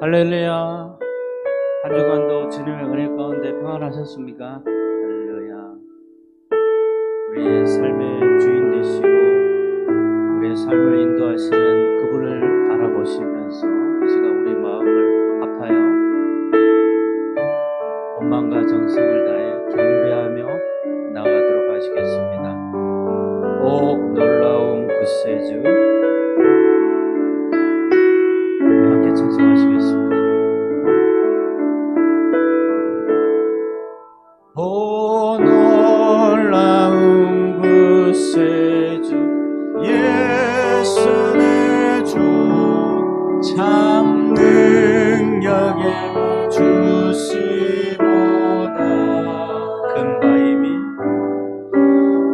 할렐루야. 한 주간도 주님의 은혜 가운데 평안하셨습니까? 할렐루야. 우리의 삶의 주인 되시고 우리의 삶을 인도하시는 그분을 바라보시면서 이 시간 우리 마음을 아파요 원망과 정성을 다해 경배하며 나가도록 하시겠습니다. 오 놀라운 구세주, 함께 찬송하시겠습니다. 오 놀라운 구세주 예수 내 주, 참 능력의 주시로다.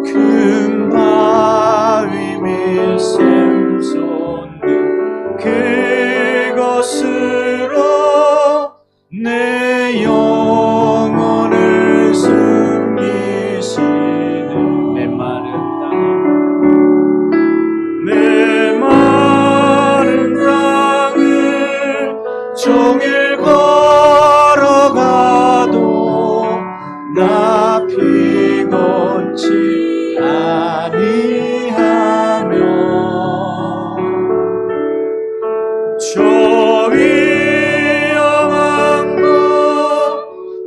큰 바위 및 샘솟는 그것으로 내 영혼을 숨기시는 메마른 땅을 종일 걸어가도 나 피곤치 아니하며 저 위험한 곳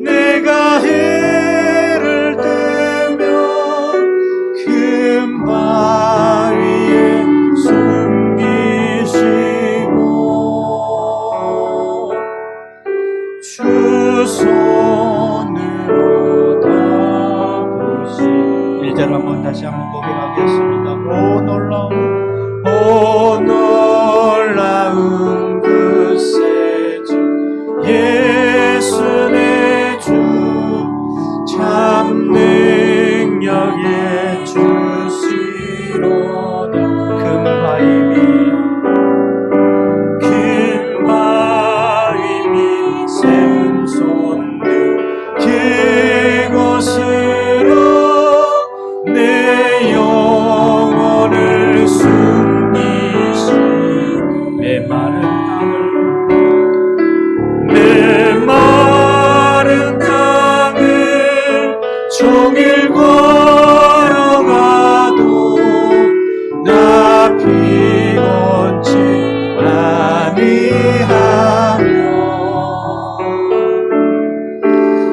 내가 해를 들면 큰 바위에 숨기시고 주 손으로 담으시. 1절 한번 다시 한번 고백하겠습니다. 오 놀라운 구세주 예수 내 주, 참 능력의 주시로다. 큰 바위 및 샘솟는 그곳으로 내 영혼을 숨기신 메마른 땅을 종일 걸어가도 나 피곤치 아니하며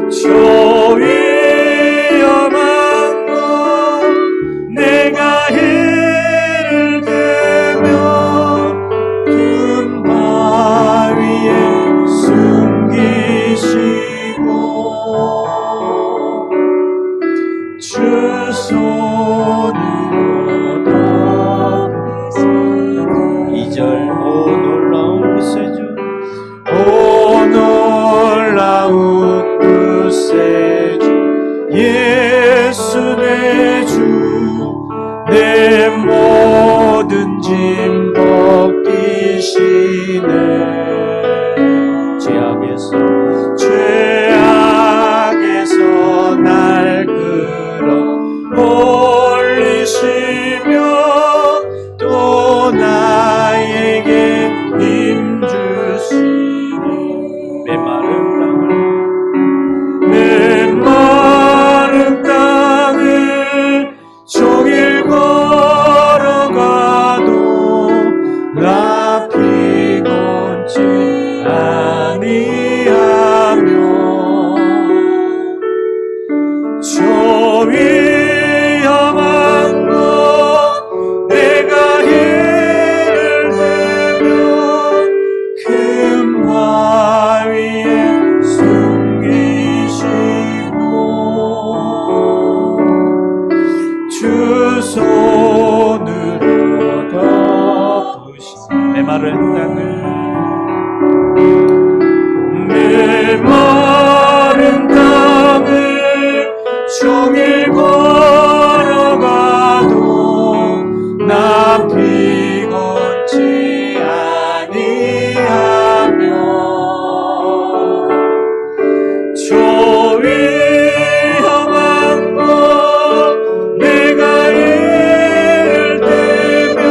저 위험한 곳 내가 해를 들면 큰 바위에 숨기시고 주 손으로 담으시고. 2절 오 놀라운 구세주, 오 놀라운 구세주 예수 내 주, 내 모든 짐 벗기시네. 죄악에서 날 끌어올리시며 또 나에게 힘 주시니 메마른 땅을 종일 걸어가도 나 피곤치 아니하며 저 위험한 곳 내가 해를 들면 큰 바위에 숨기시고 주 손으로 덮으신 메마른 땅을 종일 걸어가도 나 피곤치 아니하며 저 위험한 곳 내가 해를 들면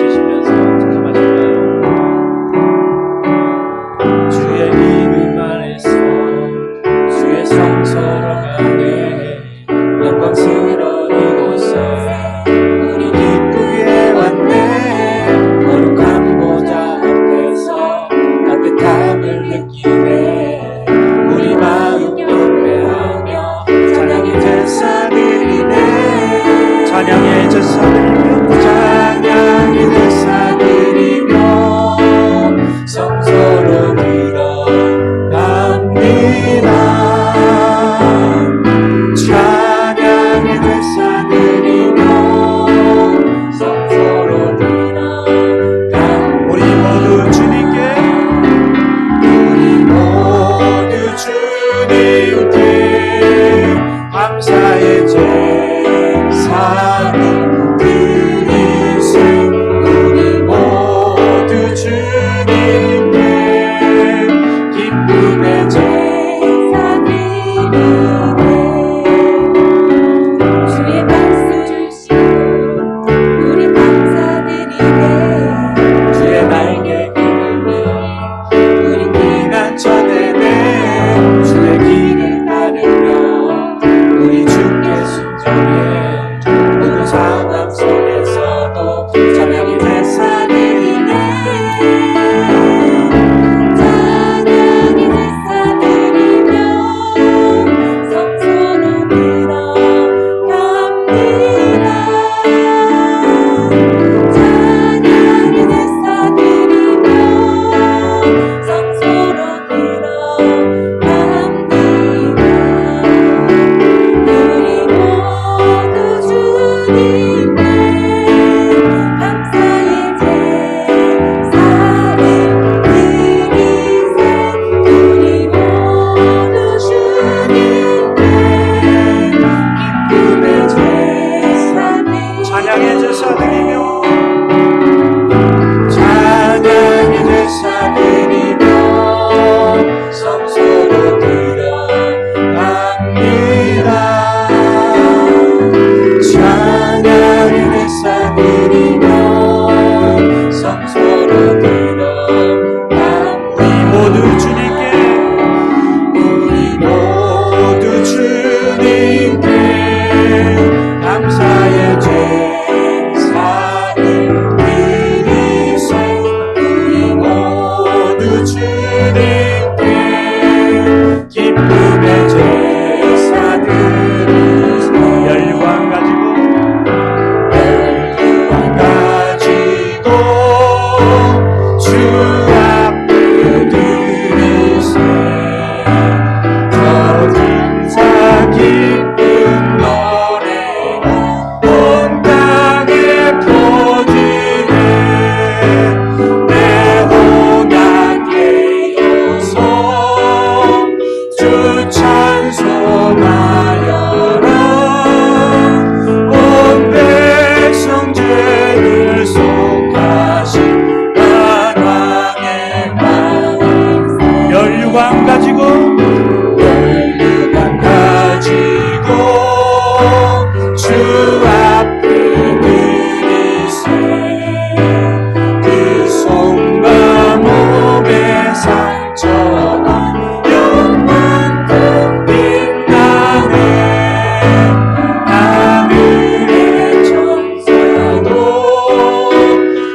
외치시면서 기도하실까요? 주의 이름 안에서 주의 성소로 가네 영광스러운 이곳에 우리 기쁘게 왔네 거룩한 보좌 앞에서 따뜻함을 느끼네 우리 마음 경배하며 찬양의 제사 드리네 찬양의 제사 드리며 찬양의 제사 드리며 성소로 들어갑니다 찬양의 제사 드리며 성소로 들어갑니다 우리 모두 주님께 감사의 제사를 드리세 우리 모두 주님께 기쁨의 제사 드리네 주의 박수 주시고 우리 감사드리네 주의 날개 그늘에 우리 피난 전에네 주의 길을 따르며 우리 주께 순종해 모든 상황 속에서도 찬양의 제사 드리네 찬양의 제사 드리며 성소로 들어갑니다 찬양의 제사 드리며 성소로 들어갑니다 우리 모두 주님께 감사의 제사를 드리세 우리 모두 주님께 기쁨의 제사 찬양의 제사 드리며 찬양의 제사 드리며 성소로 들어갑니다 찬양의 제사 드리며 성소로 들어갑니다 우리 모두 주님께 감사의 제사를 드리세 우리 모두 주님께 기쁨의 제사 드리세 연유관 가지고 주 앞에 드리세 저 진사 기쁜 노래가 온 땅에 퍼지네 내 혼약 깨어서 주 찬송하여라 온 백성 죄를 속하신 만왕의 왕 연유관 가지고 주 앞에 드리세 그 손과 몸의 상처가 영원토록 빛나네 하늘의 천사도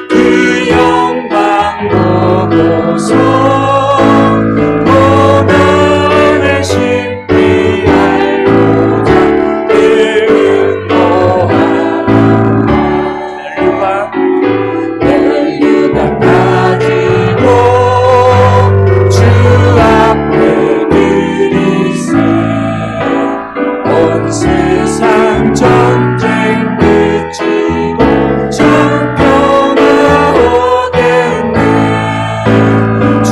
그 영광 보고서 고난의 신비알고자 멜류관 가지고 주 앞에 드리세 온 세상 전쟁 그치고 정평화 오겠네 주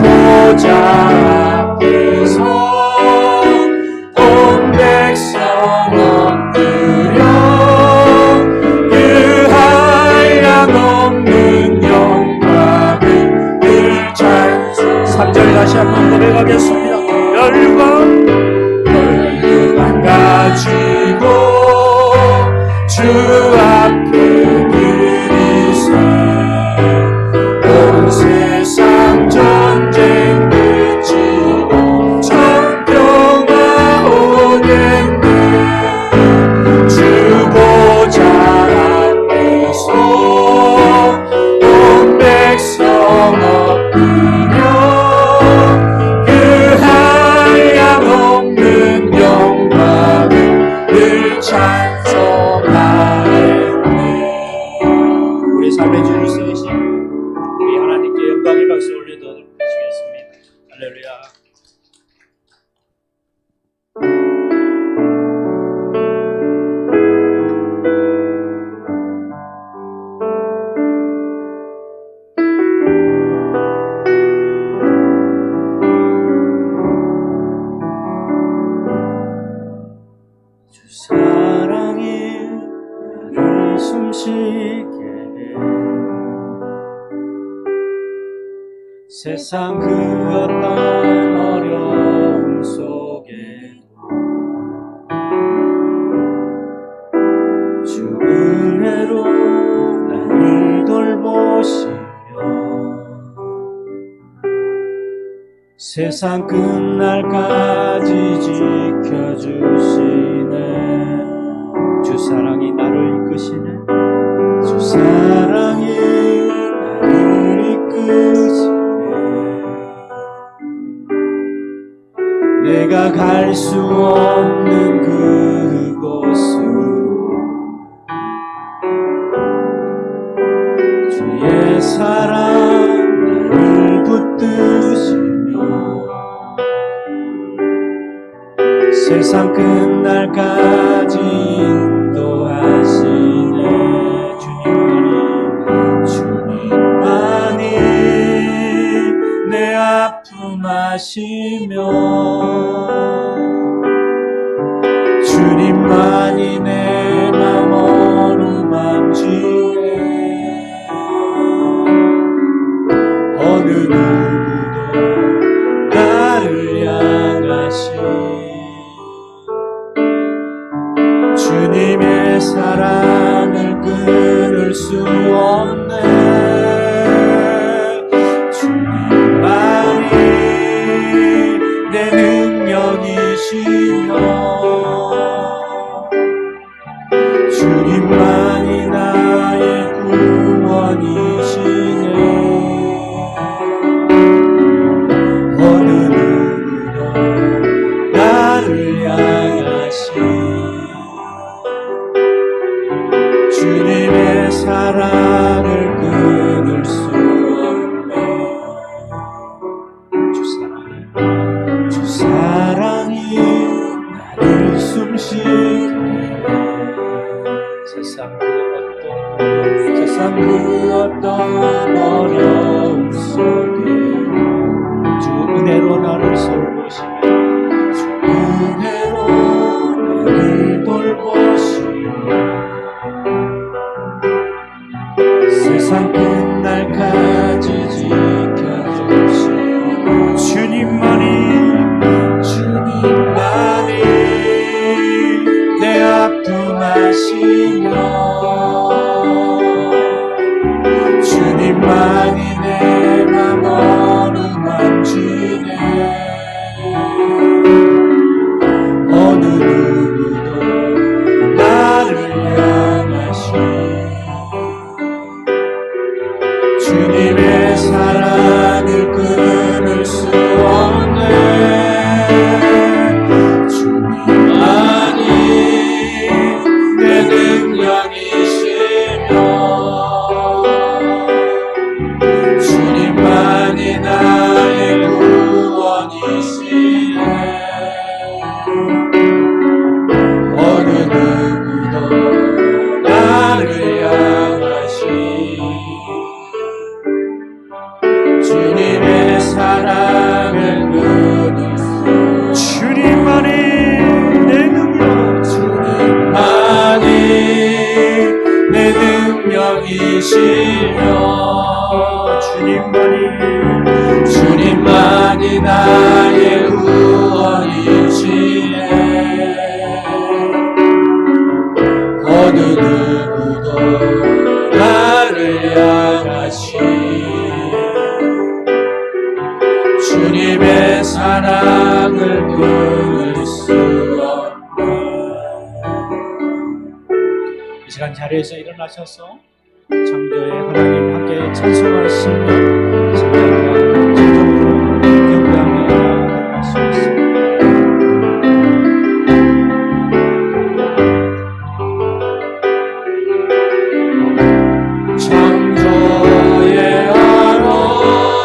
보좌 앞에서 온 백성 엎드려 그하야 없는 영광을 늘 찬송 3절 다시 한번 고백하겠습니다 연유관 가지고 주 앞에 드리세 영광의 박수 올려드리겠습니다. 할렐루야. 주 사랑이 나를 숨쉬게 해 세상 그 어떤 어려움 속에도 주 은혜로 나를 돌보시며 세상 끝날까지 지켜주시네. 주 사랑이 나를 이끄시네. 주 사랑이 나를 이끄시네. 내가 갈 수 없는 그곳으로 주의 사랑 나를 붙드시며 세상 끝날까지 인도하시네. 주님만이 내 아픔 아시며 주님만이 내 맘 어루만지네. 어느 누구도 나를 향하시 주님의 사랑을 끊을 수 없네. 주님만이 내 능력이시며 주님만이 나의 구원이시네. 어느 누구도 나를 향하시 주님의 사랑을 끊을 수 없네. 주 사랑이 나를 숨쉬게 해 세상 그 어떤 어려움 속에 주 은혜로 나를 돌보시며 주 은혜로 나를 돌보시며 세상 끝날까지 지켜주시고 주님만이 내 아픔 아시며 주님만이 내 맘 어루만지네. 어느 누구도 나를 향하시 주님의 사랑을 끊을 수 없네. 주님만이 내 능력이시며 주님만이 나의 구원이시네. 어느 누구도 나를 향하시 주님의 사랑을 끊을 수 주님만이 내 능력 주님만이 내 능력이시며 주님만이 나의 구원이시네. 어느 누구도 나를 향하시 주님의 사랑을 끊을 수 없네. 이 시간 자리에서 일어나셔서 창조의 하나님 함께 찬송하시며 신령과 진정으로 경배하며 나아갈 수 있습니다. 창조의 하나님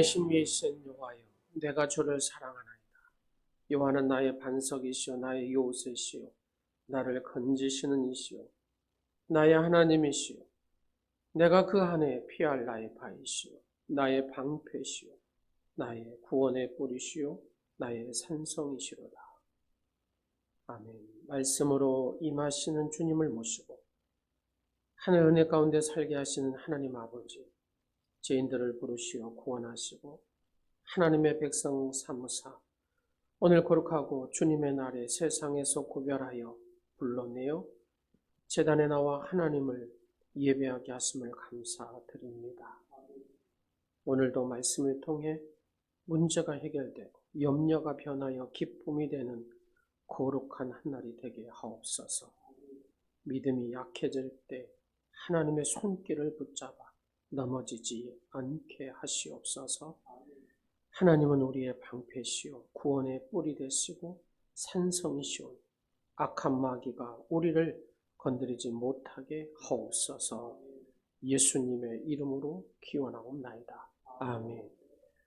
신비에 있은 여호와여, 내가 주를 사랑하나이다. 여호와는 나의 반석이시요 나의 요새시요 나를 건지시는 이시요 나의 하나님이시요 내가 그 안에 피할 나의 바위시요 나의 방패시요 나의 구원의 뿌리시요 나의 산성이시로다. 아멘. 말씀으로 임하시는 주님을 모시고 하늘 은혜 가운데 살게 하시는 하나님 아버지, 죄인들을 부르시어 구원하시고 하나님의 백성 삼으사 오늘 거룩하고 주님의 날에 세상에서 구별하여 불러내어 제단에 나와 하나님을 예배하게 하심을 감사드립니다. 오늘도 말씀을 통해 문제가 해결되고 염려가 변하여 기쁨이 되는 거룩한 한 날이 되게 하옵소서. 믿음이 약해질 때 하나님의 손길을 붙잡아 넘어지지 않게 하시옵소서. 하나님은 우리의 방패시오 구원의 뿌리 되시고 산성이시오 악한 마귀가 우리를 건드리지 못하게 하옵소서. 예수님의 이름으로 기원하옵나이다. 아멘.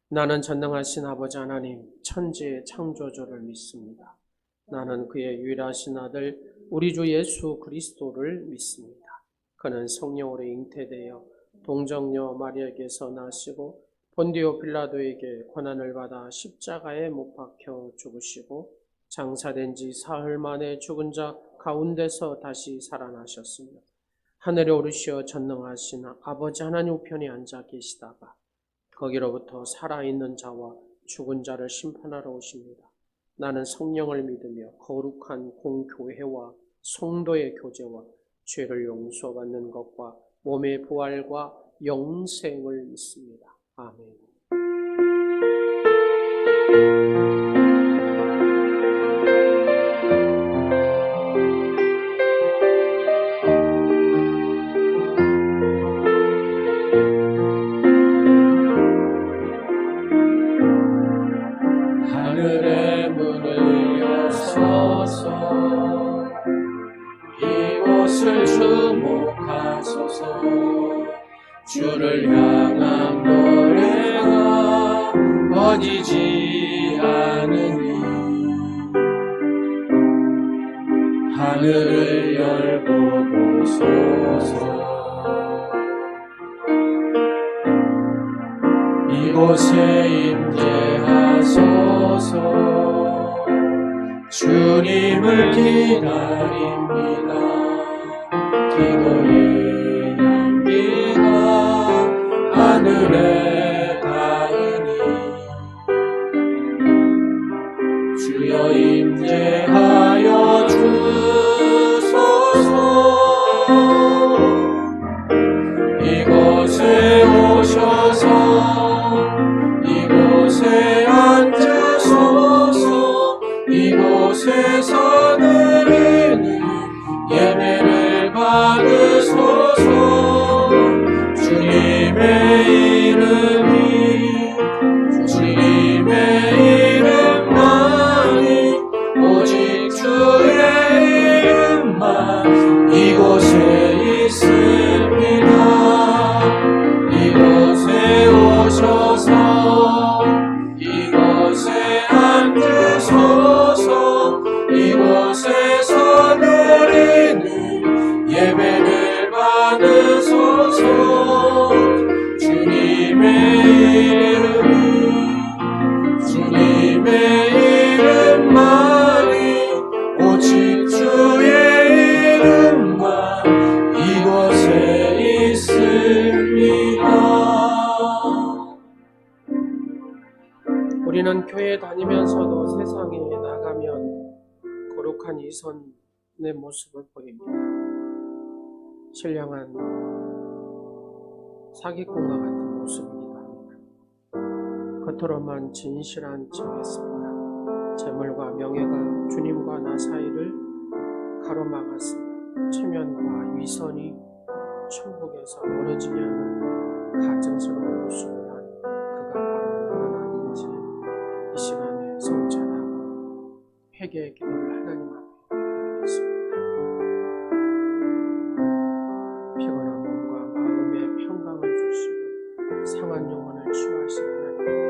나는 전능하신 아버지 하나님 천지의 창조주를 믿습니다. 나는 그의 유일하신 아들 우리 주 예수 그리스도를 믿습니다. 그는 성령으로 잉태되어 동정녀 마리아에게서 나시고 본디오 빌라도에게 고난을 받아 십자가에 못 박혀 죽으시고 장사된 지 사흘 만에 죽은 자 가운데서 다시 살아나셨으며 하늘에 오르시어 전능하신 아버지 하나님 우편에 앉아 계시다가 거기로부터 살아있는 자와 죽은 자를 심판하러 오십니다. 나는 성령을 믿으며 거룩한 공교회와 성도의 교제와 죄를 용서받는 것과 몸의 부활과 영생을 믿습니다. 아멘. 하늘의 문을 여소서 이곳을 주목하소서. 주를 향한 노래가 꺼지지 않으니 하늘을 열고 보소서. 이곳에 임재하소서. 주님을 기다립니다. 기도의 향기가 하늘에 닿으니 주여 임재하여 주소서. 이곳에 오셔서 이곳에 앉으소서. 이곳에서 드리는 예배를 받으소서. 주님의 이름만이 오직 주의 이름만 이곳에 있습니다. 이곳에 오셔서 이곳에 앉으소서. 이곳에서 드리는 예배를 받으소서. 주님의 이름만이 오직 주의 이름만 이곳에 있습니다. 우리는 교회 다니면서도 세상에 나가면 거룩한 이선의 모습을 보입니다. 신령한 사기꾼과 같은 모습이기도 합니다. 겉으로만 진실한 척했습니다. 재물과 명예가 주님과 나 사이를 가로막았습니다. 체면과 위선이 천국에서 멀어지게 하는 가증스러운 모습을 한 그가 바로 나는 아닌지 이 시간에 성찰하고 회개의 기도를 하나님 앞에 드리겠습니다. 피곤한 몸과 마음의 평강을 주시고 상한 영혼을 치유하시는 하나님,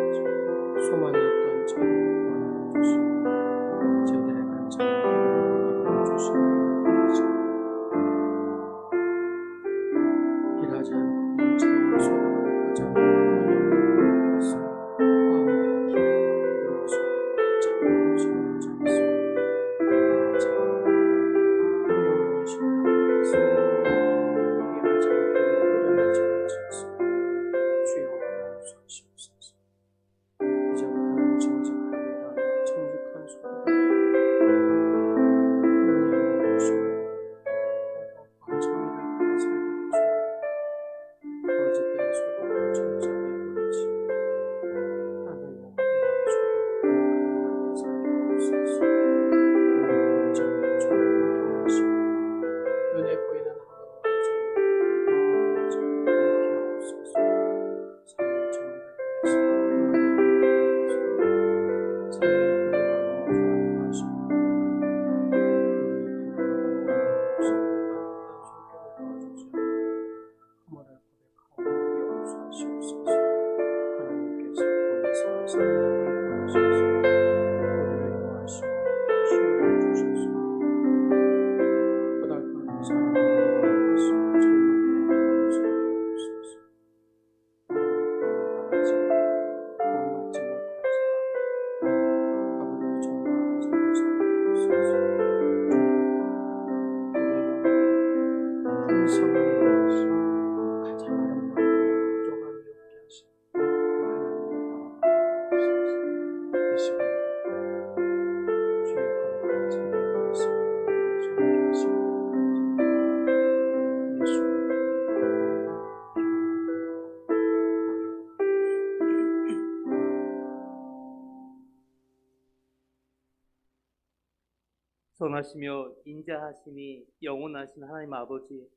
선하시며 인자하심이 영원하신 하나님 아버지,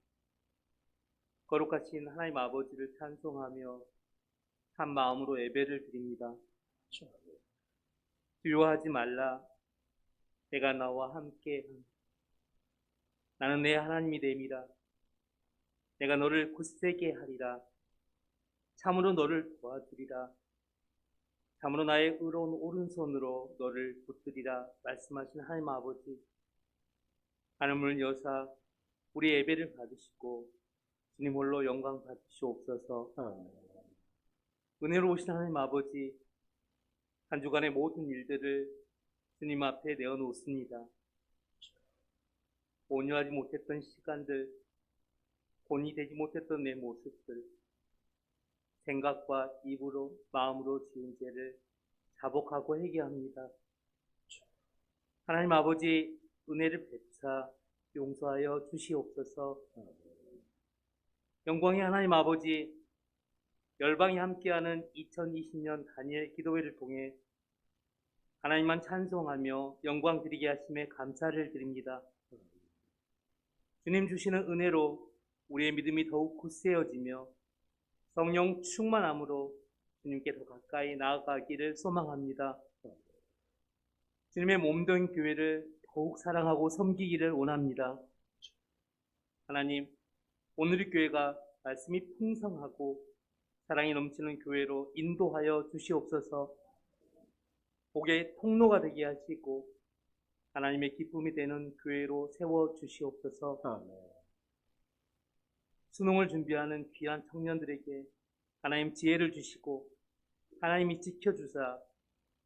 거룩하신 하나님 아버지를 찬송하며 한 마음으로 예배를 드립니다. 두려워하지 말라, 내가 나와 함께 나는 내 하나님이 됨이라. 내가 너를 굳세게 하리라. 참으로 너를 도와주리라. 참으로 나의 의로운 오른손으로 너를 붙들이라 말씀하신 하나님 아버지, 하늘을 여사 우리 예배를 받으시고 주님 홀로 영광 받으시옵소서. 은혜로우신 하나님 아버지, 한 주간의 모든 일들을 주님 앞에 내어놓습니다. 온유하지 못했던 시간들, 본이 되지 못했던 내 모습들, 생각과 입으로 마음으로 지은 죄를 자복하고 회개합니다. 하나님 아버지, 은혜를 베푸사 용서하여 주시옵소서. 영광의 하나님 아버지, 열방이 함께하는 2020년 다니엘 기도회를 통해 하나님만 찬송하며 영광 드리게 하심에 감사를 드립니다. 주님 주시는 은혜로 우리의 믿음이 더욱 굳세어지며 성령 충만함으로 주님께 더 가까이 나아가기를 소망합니다. 주님의 몸된 교회를 더욱 사랑하고 섬기기를 원합니다. 하나님, 오늘의 교회가 말씀이 풍성하고 사랑이 넘치는 교회로 인도하여 주시옵소서. 복의 통로가 되게 하시고 하나님의 기쁨이 되는 교회로 세워 주시옵소서. 수능을 준비하는 귀한 청년들에게 하나님 지혜를 주시고 하나님이 지켜주사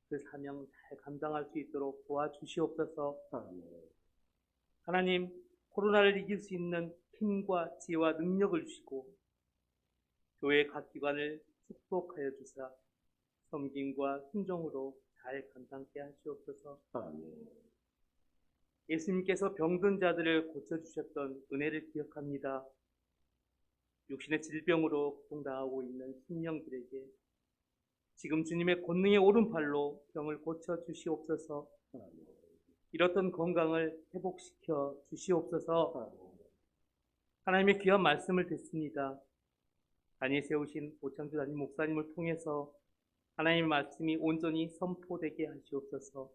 그 사명 잘 감당할 수 있도록 도와주시옵소서. 하나님, 코로나를 이길 수 있는 힘과 지혜와 능력을 주시고 교회 각 기관을 축복하여 주사 섬김과 순종으로 잘 감당케 하시옵소서. 예수님께서 병든 자들을 고쳐주셨던 은혜를 기억합니다. 육신의 질병으로 고통당하고 있는 심령들에게 지금 주님의 권능의 오른팔로 병을 고쳐주시옵소서. 잃었던 건강을 회복시켜 주시옵소서. 하나님의 귀한 말씀을 듣습니다. 단위에 세우신 오창주 담임 목사님을 통해서 하나님의 말씀이 온전히 선포되게 하시옵소서.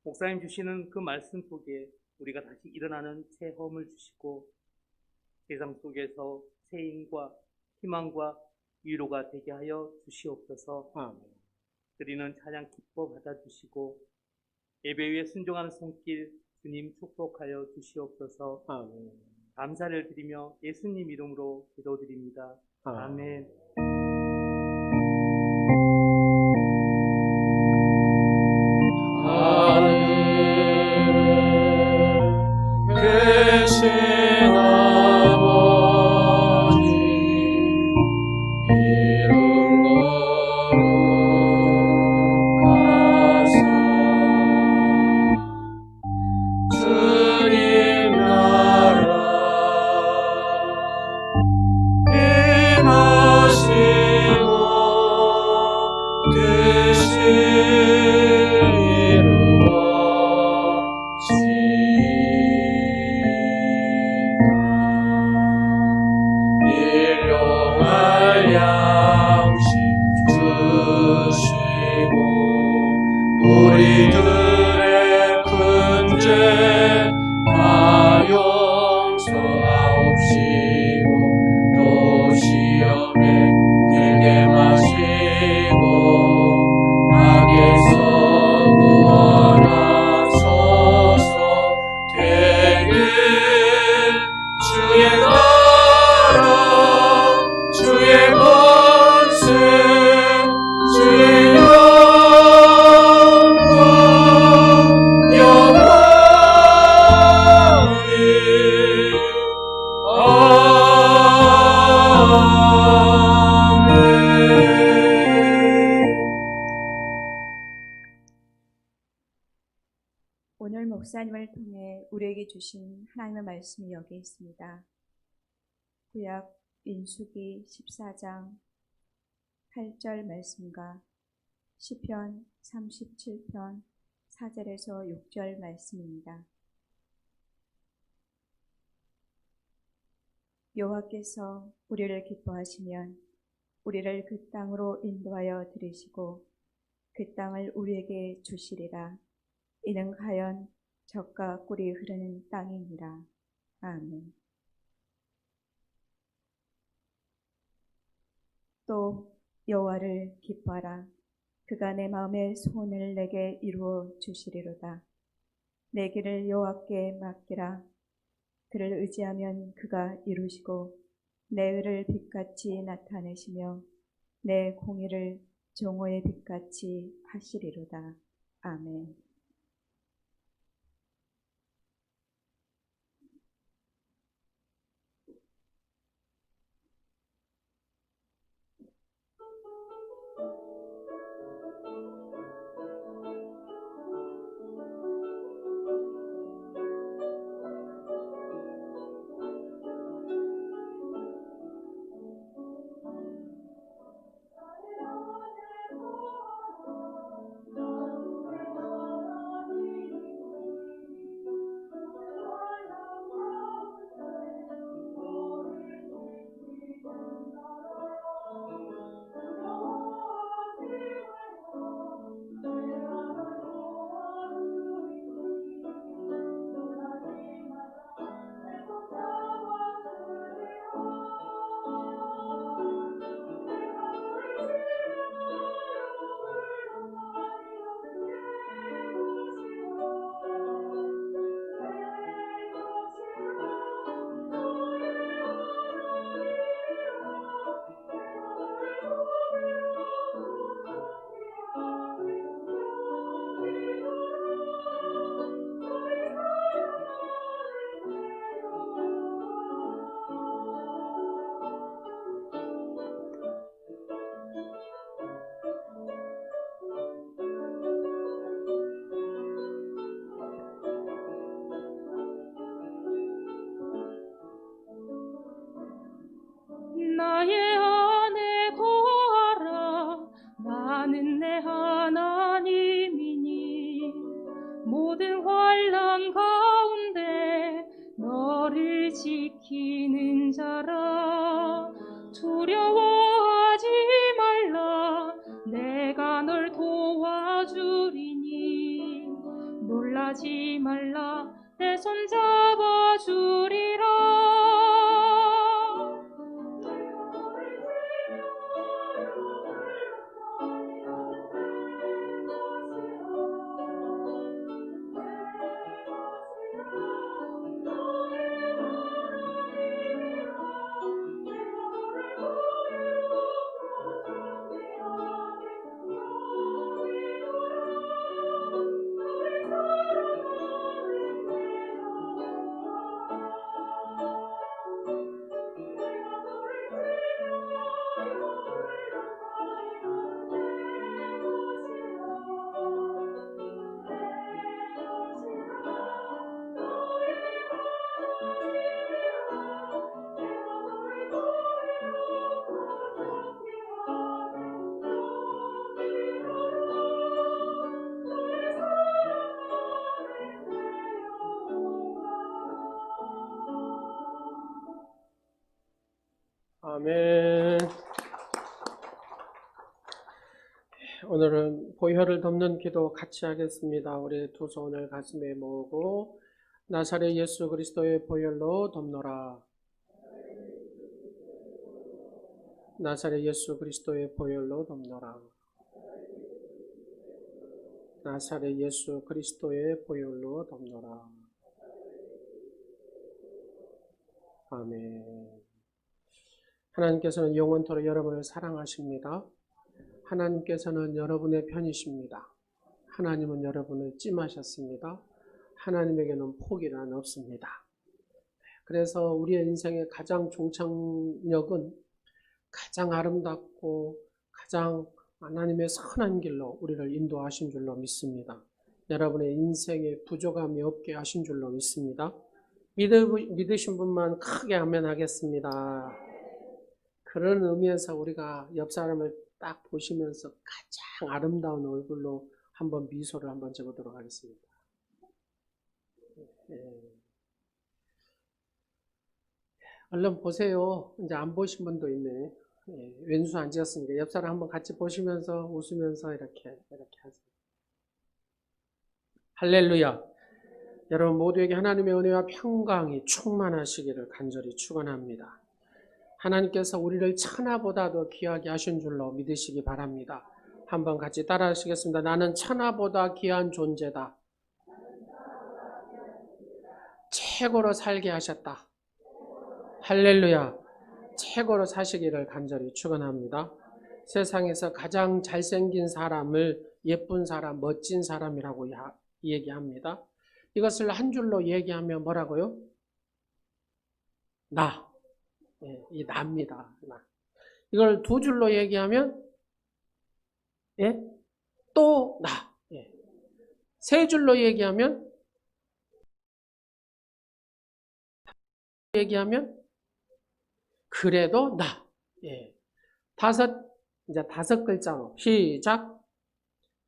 목사님 주시는 그 말씀 속에 우리가 다시 일어나는 체험을 주시고 세상 속에서 새 힘과 희망과 위로가 되게 하여 주시옵소서. 드리는 찬양 기뻐 받아주시고 예배 위에 순종하는 손길 주님 축복하여 주시옵소서. 감사를 드리며 예수님 이름으로 기도드립니다. 아멘. 계신 아버지 이름 거룩하사 주님 나라 임하시고 뜻이 일용할 양식 주시고 우리들의 큰 죄 다 용서하옵시고 또 시험에 들게 마시고 악에서 구원하소서. 되는 주의 나라 주의 권세 주의 영광 영원히 아멘. 오늘 목사님을 통해 우리에게 주신 하나님의 말씀이 여기 있습니다. 구약 민수기 14장 8절 말씀과 시편 37편 4절에서 6절 말씀입니다. 여호와께서 우리를 기뻐하시면 우리를 그 땅으로 인도하여 들이시고 그 땅을 우리에게 주시리라. 이는 과연 젖과 꿀이 흐르는 땅이니라. 아멘. 또 여호와를 기뻐하라. 그가 내 마음의 소원을 내게 이루어 주시리로다. 내 길을 여호와께 맡기라. 그를 의지하면 그가 이루시고 내 의를 빛같이 나타내시며 내 공의를 정오의 빛같이 하시리로다. 아멘. 나의 안에 거하라. 나는 내 하나님이니 모든 환난 가운데 너를 지키는 자라. 두려워하지 말라. 내가 널 도와주리니 놀라지 말라. 내 손 잡아주리라. 아멘. 오늘은 보혈을 덮는 기도 같이 하겠습니다. 우리 두 손을 가슴에 모으고 나사렛 예수 그리스도의 보혈로 덮노라. 나사렛 예수 그리스도의 보혈로 덮노라. 나사렛 예수 그리스도의 보혈로 덮노라. 아멘. 하나님께서는 영원토록 여러분을 사랑하십니다. 하나님께서는 여러분의 편이십니다. 하나님은 여러분을 찜하셨습니다. 하나님에게는 포기란 없습니다. 그래서 우리의 인생의 가장 종착역은 가장 아름답고 가장 하나님의 선한 길로 우리를 인도하신 줄로 믿습니다. 여러분의 인생에 부족함이 없게 하신 줄로 믿습니다. 믿으신 분만 크게 아멘 하겠습니다. 그런 의미에서 우리가 옆 사람을 딱 보시면서 가장 아름다운 얼굴로 한번 미소를 한번 적어보도록 하겠습니다. 얼른 보세요. 이제 안 보신 분도 있네. 왼수 안 지었으니까 옆 사람 한번 같이 보시면서 웃으면서 이렇게 하세요. 할렐루야. 여러분 모두에게 하나님의 은혜와 평강이 충만하시기를 간절히 축원합니다. 하나님께서 우리를 천하보다 더 귀하게 하신 줄로 믿으시기 바랍니다. 한번 같이 따라 하시겠습니다. 나는 천하보다 귀한 존재다. 최고로 살게 하셨다. 할렐루야. 최고로 사시기를 간절히 축원합니다. 세상에서 가장 잘생긴 사람을 예쁜 사람, 멋진 사람이라고 얘기합니다. 이것을 한 줄로 얘기하면 뭐라고요? 나. 이 나입니다. 나. 이걸 두 줄로 얘기하면 또 나. 세 줄로 얘기하면 그래도 나. 이제 다섯 글자로 시작.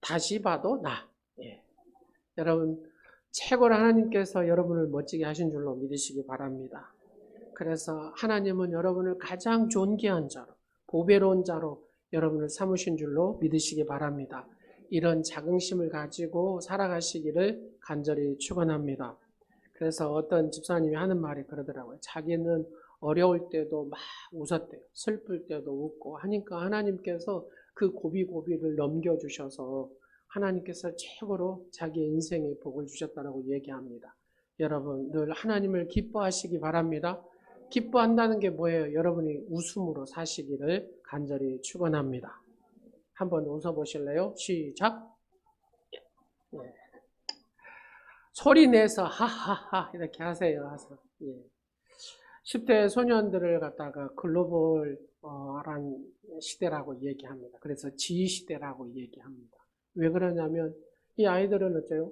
다시 봐도 나. 여러분 최고로 하나님께서 여러분을 멋지게 하신 줄로 믿으시기 바랍니다. 그래서 하나님은 여러분을 가장 존귀한 자로, 보배로운 자로 여러분을 삼으신 줄로 믿으시기 바랍니다. 이런 자긍심을 가지고 살아가시기를 간절히 축원합니다. 그래서 어떤 집사님이 하는 말이 그러더라고요. 자기는 어려울 때도 막 웃었대요. 슬플 때도 웃고 하니까 하나님께서 그 고비고비를 넘겨주셔서 하나님께서 최고로 자기의 인생의 복을 주셨다고 얘기합니다. 여러분 늘 하나님을 기뻐하시기 바랍니다. 기뻐한다는 게 뭐예요? 여러분이 웃음으로 사시기를 간절히 축원합니다. 한번 웃어보실래요? 시작. 소리 내서 하하하 이렇게 하세요. 10대 소년들을 갖다가 글로벌한 시대라고 얘기합니다. 그래서 지시대라고 얘기합니다. 왜 그러냐면 이 아이들은 어째요?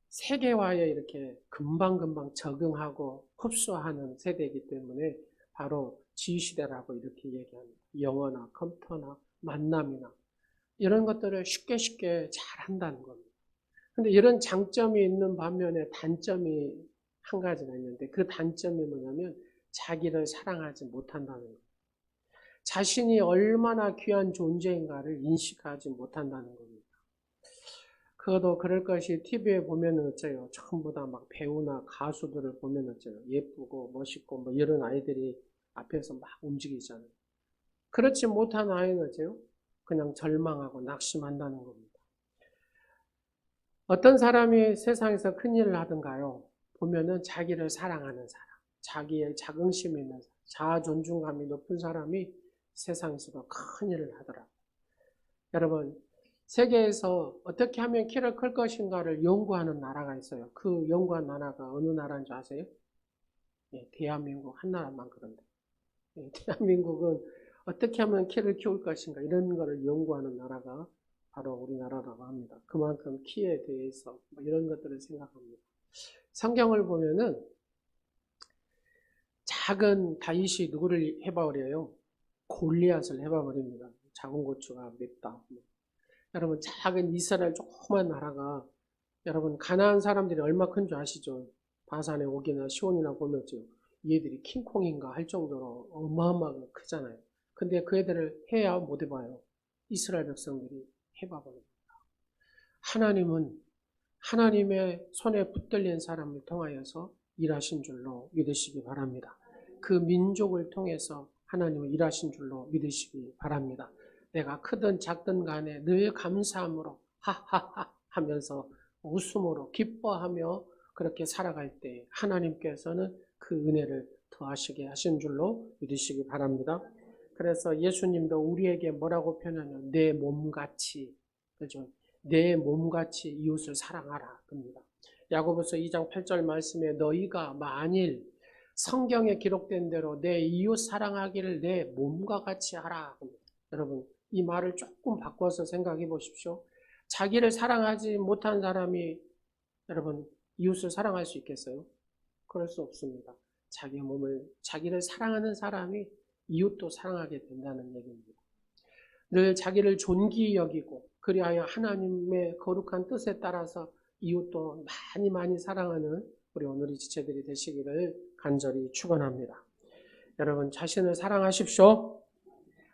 세계화에 이렇게 금방금방 적응하고 흡수하는 세대이기 때문에 바로 지시대라고 이렇게 얘기합니다. 영어나 컴퓨터나 만남이나 이런 것들을 쉽게 잘 한다는 겁니다. 근데 이런 장점이 있는 반면에 단점이 한 가지가 있는데 그 단점이 뭐냐면 자기를 사랑하지 못한다는 거예요. 자신이 얼마나 귀한 존재인가를 인식하지 못한다는 겁니다. 그것도 그럴 것이 TV에 보면 어째요. 전부 다 막 배우나 가수들을 보면 어째요. 예쁘고 멋있고 뭐 이런 아이들이 앞에서 막 움직이잖아요. 그렇지 못한 아이는 어째요. 그냥 절망하고 낙심한다는 겁니다. 어떤 사람이 세상에서 큰일을 하든가요. 보면은 자기를 사랑하는 사람, 자기의 자긍심이 있는 사람, 자아 존중감이 높은 사람이 세상에서도 큰일을 하더라고요. 여러분 세계에서 어떻게 하면 키를 클 것인가를 연구하는 나라가 있어요. 그 연구한 나라가 어느 나라인 줄 아세요? 대한민국 한 나라만 그런데. 대한민국은 어떻게 하면 키를 키울 것인가 이런 거를 연구하는 나라가 바로 우리나라라고 합니다. 그만큼 키에 대해서 이런 것들을 생각합니다. 성경을 보면은 작은 다윗이 누구를 해봐버려요? 골리앗을 해봐버립니다. 작은 고추가 맵다. 여러분 작은 이스라엘 조그만 나라가 여러분 가나안 사람들이 얼마 큰 줄 아시죠? 바산의 옥이나 시온이나 보면요. 얘들이 킹콩인가 할 정도로 어마어마하게 크잖아요. 근데 그 애들을 해야 못 해봐요. 이스라엘 백성들이 해봐버립니다. 하나님은 하나님의 손에 붙들린 사람을 통하여서 일하신 줄로 믿으시기 바랍니다. 그 민족을 통해서 하나님은 일하신 줄로 믿으시기 바랍니다. 내가 크든 작든 간에 늘 감사함으로 하하하 하면서 웃음으로 기뻐하며 그렇게 살아갈 때 하나님께서는 그 은혜를 더하시게 하신 줄로 믿으시기 바랍니다. 그래서 예수님도 우리에게 뭐라고 표현하냐면 내 몸같이, 그죠? 내 몸같이 이웃을 사랑하라 겁니다. 야고보서 2장 8절 말씀에 너희가 만일 성경에 기록된 대로 내 이웃 사랑하기를 내 몸과 같이 하라 겁니다. 여러분 이 말을 조금 바꿔서 생각해 보십시오. 자기를 사랑하지 못한 사람이 여러분 이웃을 사랑할 수 있겠어요? 그럴 수 없습니다. 자기를 사랑하는 사람이 이웃도 사랑하게 된다는 얘기입니다. 늘 자기를 존귀히 여기고 그리하여 하나님의 거룩한 뜻에 따라서 이웃도 많이 사랑하는 우리 오늘의 지체들이 되시기를 간절히 축원합니다. 여러분 자신을 사랑하십시오.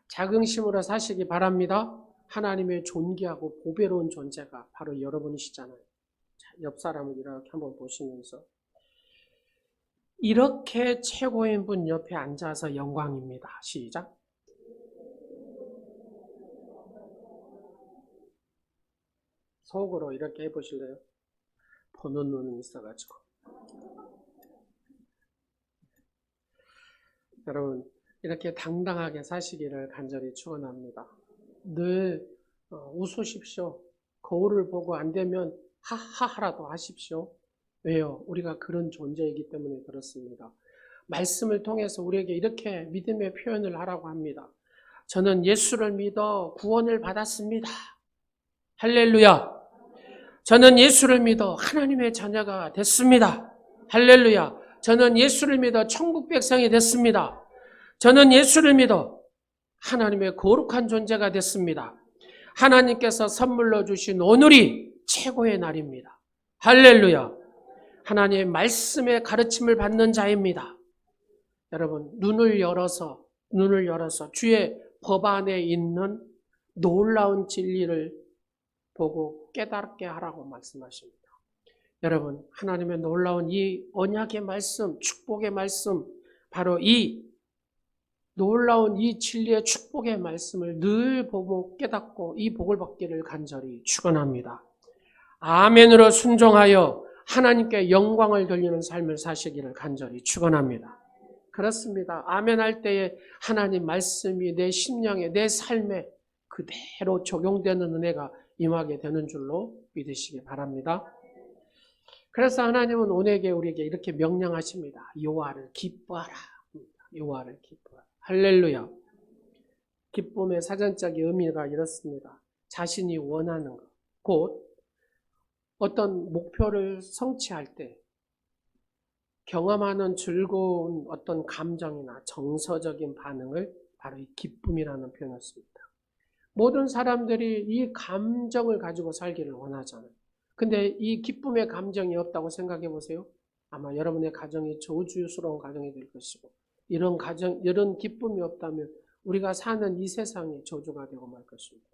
자긍심으로 사시기 바랍니다. 하나님의 존귀하고 보배로운 존재가 바로 여러분이시잖아요. 자, 옆 사람을 이렇게 한번 보시면서 이렇게 최고인 분 옆에 앉아서 영광입니다. 시작. 속으로 이렇게 해보실래요? 보는 눈은 있어가지고. 여러분 이렇게 당당하게 사시기를 간절히 축원합니다. 늘 웃으십시오. 거울을 보고 안 되면 하하하라도 하십시오. 왜요? 우리가 그런 존재이기 때문에 그렇습니다. 말씀을 통해서 우리에게 이렇게 믿음의 표현을 하라고 합니다. 저는 예수를 믿어 구원을 받았습니다. 할렐루야. 저는 예수를 믿어 하나님의 자녀가 됐습니다. 할렐루야. 저는 예수를 믿어 천국 백성이 됐습니다. 저는 예수를 믿어 하나님의 거룩한 존재가 됐습니다. 하나님께서 선물로 주신 오늘이 최고의 날입니다. 할렐루야. 하나님의 말씀의 가르침을 받는 자입니다. 여러분 눈을 열어서 주의 법 안에 있는 놀라운 진리를 보고 깨닫게 하라고 말씀하십니다. 여러분 하나님의 놀라운 이 언약의 말씀, 축복의 말씀, 바로 이 놀라운 이 진리의 축복의 말씀을 늘 보고 깨닫고 이 복을 받기를 간절히 축원합니다. 아멘으로 순종하여 하나님께 영광을 돌리는 삶을 사시기를 간절히 축원합니다. 그렇습니다. 아멘할 때에 하나님 말씀이 내 심령에 내 삶에 그대로 적용되는 은혜가 임하게 되는 줄로 믿으시기 바랍니다. 그래서 하나님은 우리에게 이렇게 명령하십니다. 여호와를 기뻐하라. 여호와를 기뻐하라. 할렐루야. 기쁨의 사전적 의미가 이렇습니다. 자신이 원하는 것, 곧 어떤 목표를 성취할 때 경험하는 즐거운 어떤 감정이나 정서적인 반응을 바로 이 기쁨이라는 표현을 씁니다. 모든 사람들이 이 감정을 가지고 살기를 원하잖아요. 근데 이 기쁨의 감정이 없다고 생각해 보세요. 아마 여러분의 가정이 저주스러운 가정이 될 것이고 이런 기쁨이 없다면 우리가 사는 이 세상이 저주가 되고 말 것입니다.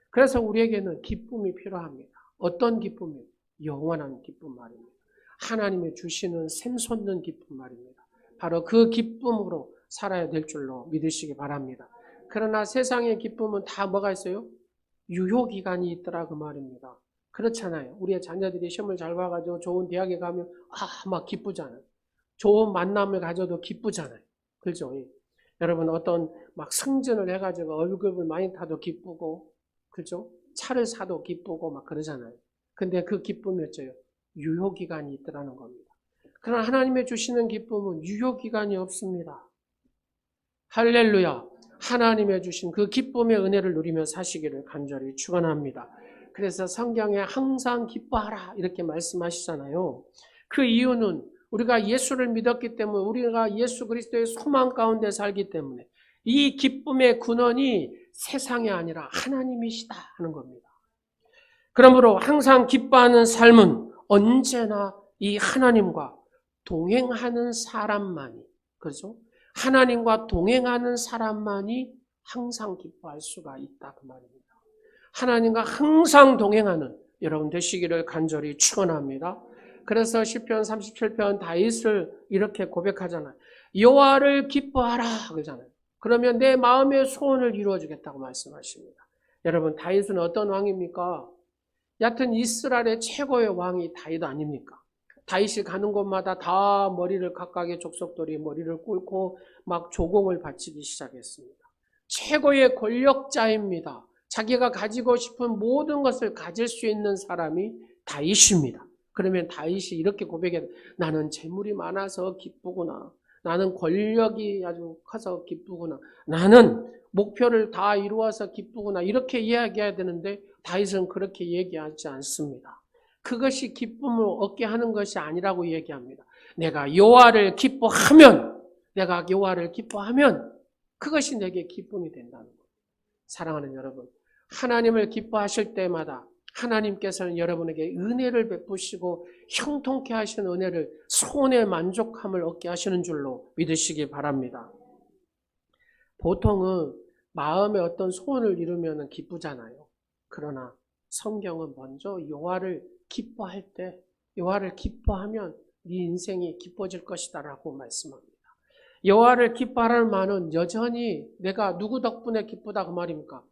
그래서 우리에게는 기쁨이 필요합니다. 어떤 기쁨이요? 영원한 기쁨 말입니다. 하나님이 주시는 샘솟는 기쁨 말입니다. 바로 그 기쁨으로 살아야 될 줄로 믿으시기 바랍니다. 그러나 세상의 기쁨은 다 뭐가 있어요? 유효기간이 있더라 그 말입니다. 그렇잖아요. 우리의 자녀들이 시험을 잘 봐가지고 좋은 대학에 가면 막 기쁘잖아요. 좋은 만남을 가져도 기쁘잖아요. 그렇죠? 여러분 어떤 막 승진을 해가지고 월급을 많이 타도 기쁘고 그렇죠? 차를 사도 기쁘고 막 그러잖아요. 근데 그 기쁨이 어째요? 유효기간이 있더라는 겁니다. 그러나 하나님의 주시는 기쁨은 유효기간이 없습니다. 할렐루야. 하나님의 주신 그 기쁨의 은혜를 누리며 사시기를 간절히 축원합니다. 그래서 성경에 항상 기뻐하라 이렇게 말씀하시잖아요. 그 이유는 우리가 예수를 믿었기 때문에 우리가 예수 그리스도의 소망 가운데 살기 때문에 이 기쁨의 근원이 세상이 아니라 하나님이시다 하는 겁니다. 그러므로 항상 기뻐하는 삶은 언제나 이 하나님과 동행하는 사람만이 그렇죠? 하나님과 동행하는 사람만이 항상 기뻐할 수가 있다 그 말입니다. 하나님과 항상 동행하는 여러분 되시기를 간절히 축원합니다. 그래서 시편 37편 다윗을 이렇게 고백하잖아요. 여호와를 기뻐하라 그러잖아요. 그러면 내 마음의 소원을 이루어주겠다고 말씀하십니다. 여러분 다윗은 어떤 왕입니까? 여하튼 이스라엘의 최고의 왕이 다윗 아닙니까? 다윗이 가는 곳마다 다 머리를 각각의 족속들이 머리를 꿇고 막 조공을 바치기 시작했습니다. 최고의 권력자입니다. 자기가 가지고 싶은 모든 것을 가질 수 있는 사람이 다윗입니다. 그러면 다윗이 이렇게 고백해요. 나는 재물이 많아서 기쁘구나. 나는 권력이 아주 커서 기쁘구나. 나는 목표를 다 이루어서 기쁘구나. 이렇게 이야기해야 되는데 다윗은 그렇게 얘기하지 않습니다. 그것이 기쁨을 얻게 하는 것이 아니라고 얘기합니다. 내가 여호와를 기뻐하면 그것이 내게 기쁨이 된다는 거예요. 사랑하는 여러분, 하나님을 기뻐하실 때마다 하나님께서는 여러분에게 은혜를 베푸시고 형통케 하시는 은혜를 손의 만족함을 얻게 하시는 줄로 믿으시기 바랍니다. 보통은 마음에 어떤 소원을 이루면 기쁘잖아요. 그러나 성경은 먼저 여호와를 기뻐할 때, 여호와를 기뻐하면 네 인생이 기뻐질 것이다 라고 말씀합니다. 여호와를 기뻐하라는 말은 여전히 내가 누구 덕분에 기쁘다 그 말입니까?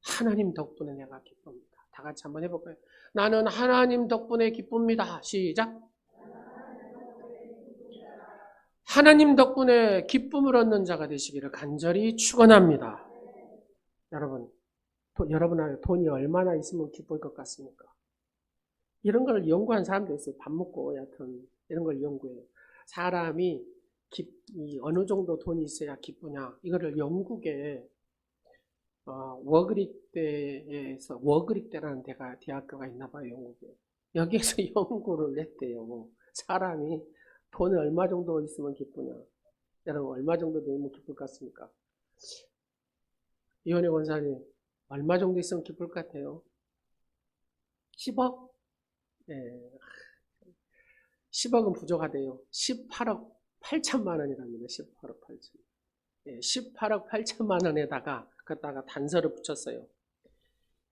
하나님 덕분에 내가 기쁩니다. 다 같이 한번 해볼까요? 나는 하나님 덕분에 기쁩니다. 시작. 하나님 덕분에 기쁨을 얻는 자가 되시기를 간절히 축원합니다. 여러분 안에 돈이 얼마나 있으면 기쁠 것 같습니까? 이런 걸 연구한 사람도 있어요. 밥 먹고 여하튼 이런 걸 연구해요. 사람이 어느 정도 돈이 있어야 기쁘냐, 이거를 영국에 워그릭 대라는 대학교가 있나 봐요, 영국에. 여기에서 연구를 했대요. 사람이 돈이 얼마 정도 있으면 기쁘냐. 여러분, 얼마 정도 되면 기쁠 것 같습니까? 이현희 원사님, 얼마 정도 있으면 기쁠 것 같아요? 10억? 네. 10억은 부족하대요. 18억 8천만 원이랍니다. 18억 8천. 네, 18억 8천만 원에다가 그다가 단서를 붙였어요.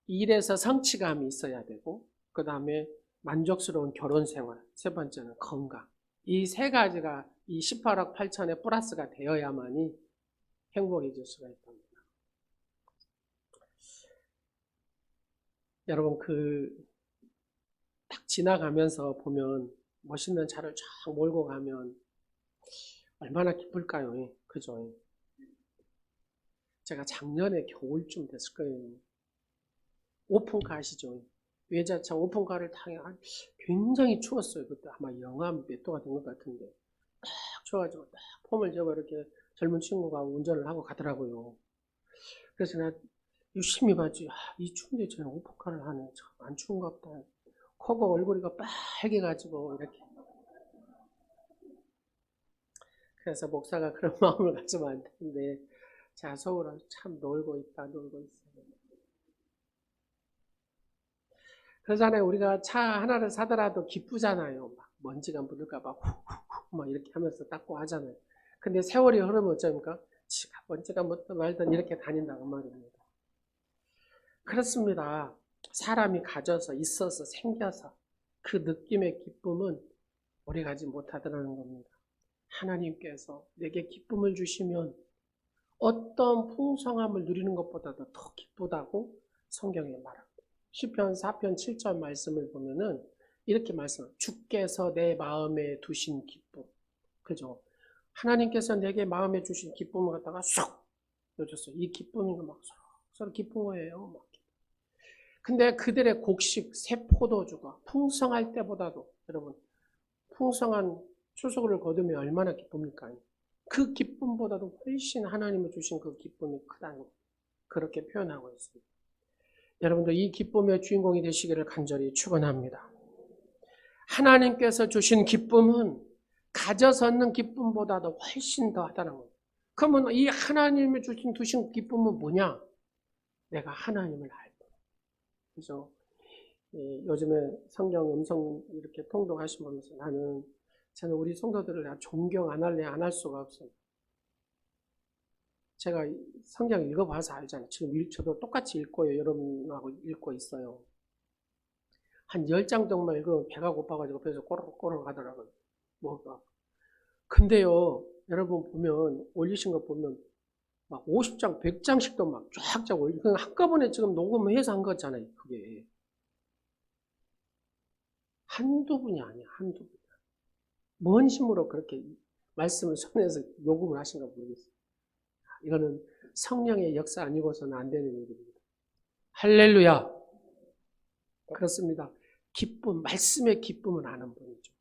일에서 성취감이 있어야 되고, 그 다음에 만족스러운 결혼 생활, 세 번째는 건강. 이 세 가지가 이 18억 8천에 플러스가 되어야만이 행복해질 수가 있답니다. 여러분, 딱 지나가면서 보면 멋있는 차를 쫙 몰고 가면 얼마나 기쁠까요? 그죠? 제가 작년에 겨울쯤 됐을 거예요. 오픈카 아시죠? 외자차 오픈카를 타게 굉장히 추웠어요. 그때 아마 영하 몇 도가 된 것 같은데 딱 추워가지고 딱 폼을 잡아 이렇게 젊은 친구가 운전을 하고 가더라고요. 그래서 나 유심히 봤지. 이 추운데 저는 오픈카를 하네. 참 안 추운가 보다. 코가 얼굴이가 빨개가지고 이렇게. 그래서 목사가 그런 마음을 가지면 안 되는데 자, 서울은 참 놀고 있어요. 그러잖아요. 우리가 차 하나를 사더라도 기쁘잖아요. 막 먼지가 묻을까봐 훅훅훅 막 이렇게 하면서 닦고 하잖아요. 근데 세월이 흐르면 어쩝니까? 지가 먼지가 묻든 말든 이렇게 다닌다고 말입니다. 그렇습니다. 사람이 가져서 있어서 생겨서 그 느낌의 기쁨은 오래 가지 못하더라는 겁니다. 하나님께서 내게 기쁨을 주시면 어떤 풍성함을 누리는 것보다도 더 기쁘다고 성경에 말합니다. 시편 4편 7절 말씀을 보면은 이렇게 말씀합니다. 주께서 내 마음에 두신 기쁨. 그죠? 하나님께서 내게 마음에 주신 기쁨을 갖다가 쏙 넣어줬어요. 이 기쁨이 막 서로 기쁜 거예요. 막. 근데 그들의 곡식, 새 포도주가 풍성할 때보다도 여러분 풍성한 추수를 거두면 얼마나 기쁩니까? 그 기쁨보다도 훨씬 하나님이 주신 그 기쁨이 크다는 그렇게 표현하고 있습니다. 여러분들 이 기쁨의 주인공이 되시기를 간절히 축원합니다. 하나님께서 주신 기쁨은 가져서 얻는 기쁨보다도 훨씬 더 하다는 거예요. 그러면 이 하나님이 두신 기쁨은 뭐냐? 내가 하나님을 알고. 그래서 요즘에 성경 음성 이렇게 통독하시면서 저는 우리 성도들을 존경 안 할래 안 할 수가 없어요. 제가 성경 읽어봐서 알잖아요. 지금 저도 똑같이 읽고요. 여러분하고 읽고 있어요. 한 10장 정도만 읽으면 배가 고파가지고 배에서 꼬르륵 하더라고요. 뭐가. 근데요, 여러분 보면, 올리신 거 보면, 막 50장, 100장씩도 막 쫙쫙 올리고, 한꺼번에 지금 녹음해서 한 거잖아요, 그게. 한두 분이 아니야, 한두 분. 뭔 힘으로 그렇게 말씀을 손에서 녹음을 하신가 모르겠어요. 이거는 성령의 역사 아니고서는 안 되는 일입니다. 할렐루야. 그렇습니다. 기쁨, 말씀의 기쁨을 아는 분이죠.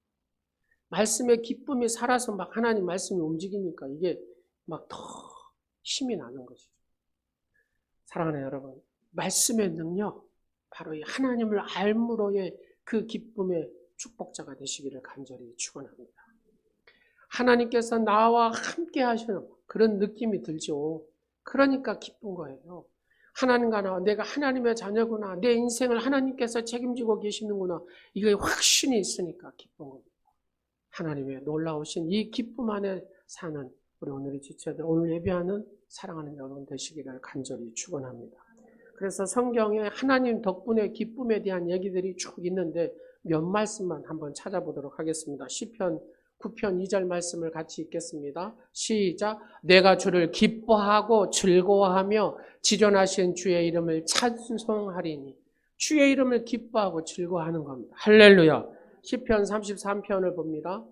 말씀의 기쁨이 살아서 막 하나님 말씀이 움직이니까 이게 막 더 힘이 나는 것이죠. 사랑하는 여러분, 말씀의 능력, 바로 이 하나님을 알므로의 그 기쁨의 축복자가 되시기를 간절히 축원합니다. 하나님께서 나와 함께 하시는 그런 느낌이 들죠. 그러니까 기쁜 거예요. 하나님과 내가 하나님의 자녀구나. 내 인생을 하나님께서 책임지고 계시는구나. 이게 확신이 있으니까 기쁜 겁니다. 하나님의 놀라우신 이 기쁨 안에 사는 우리 오늘의 지체들, 오늘 예배하는 사랑하는 여러분 되시기를 간절히 축원합니다. 그래서 성경에 하나님 덕분에 기쁨에 대한 얘기들이 쭉 있는데 몇 말씀만 한번 찾아보도록 하겠습니다. 시편 9편 2절 말씀을 같이 읽겠습니다. 시작. 내가 주를 기뻐하고 즐거워하며 지존하신 주의 이름을 찬송하리니. 주의 이름을 기뻐하고 즐거워하는 겁니다. 할렐루야. 시편 33편을 봅니다.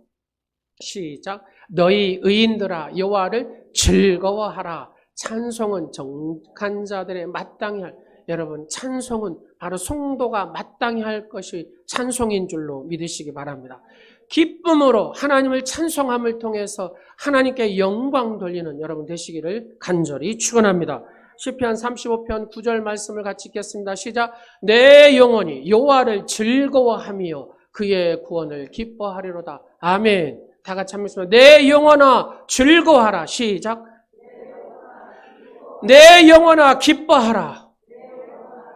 시작. 너희 의인들아 여호와를 즐거워하라. 찬송은 정직한 자들의 마땅히 할, 여러분 찬송은 바로 성도가 마땅히 할 것이 찬송인 줄로 믿으시기 바랍니다. 기쁨으로 하나님을 찬송함을 통해서 하나님께 영광 돌리는 여러분 되시기를 간절히 축원합니다. 시편 35편 9절 말씀을 같이 읽겠습니다. 시작. 내 영혼이 여호와를 즐거워하며 그의 구원을 기뻐하리로다. 아멘. 다 같이 한번 읽습니다. 내 영혼아 즐거워하라. 시작. 내 영혼아 기뻐하라.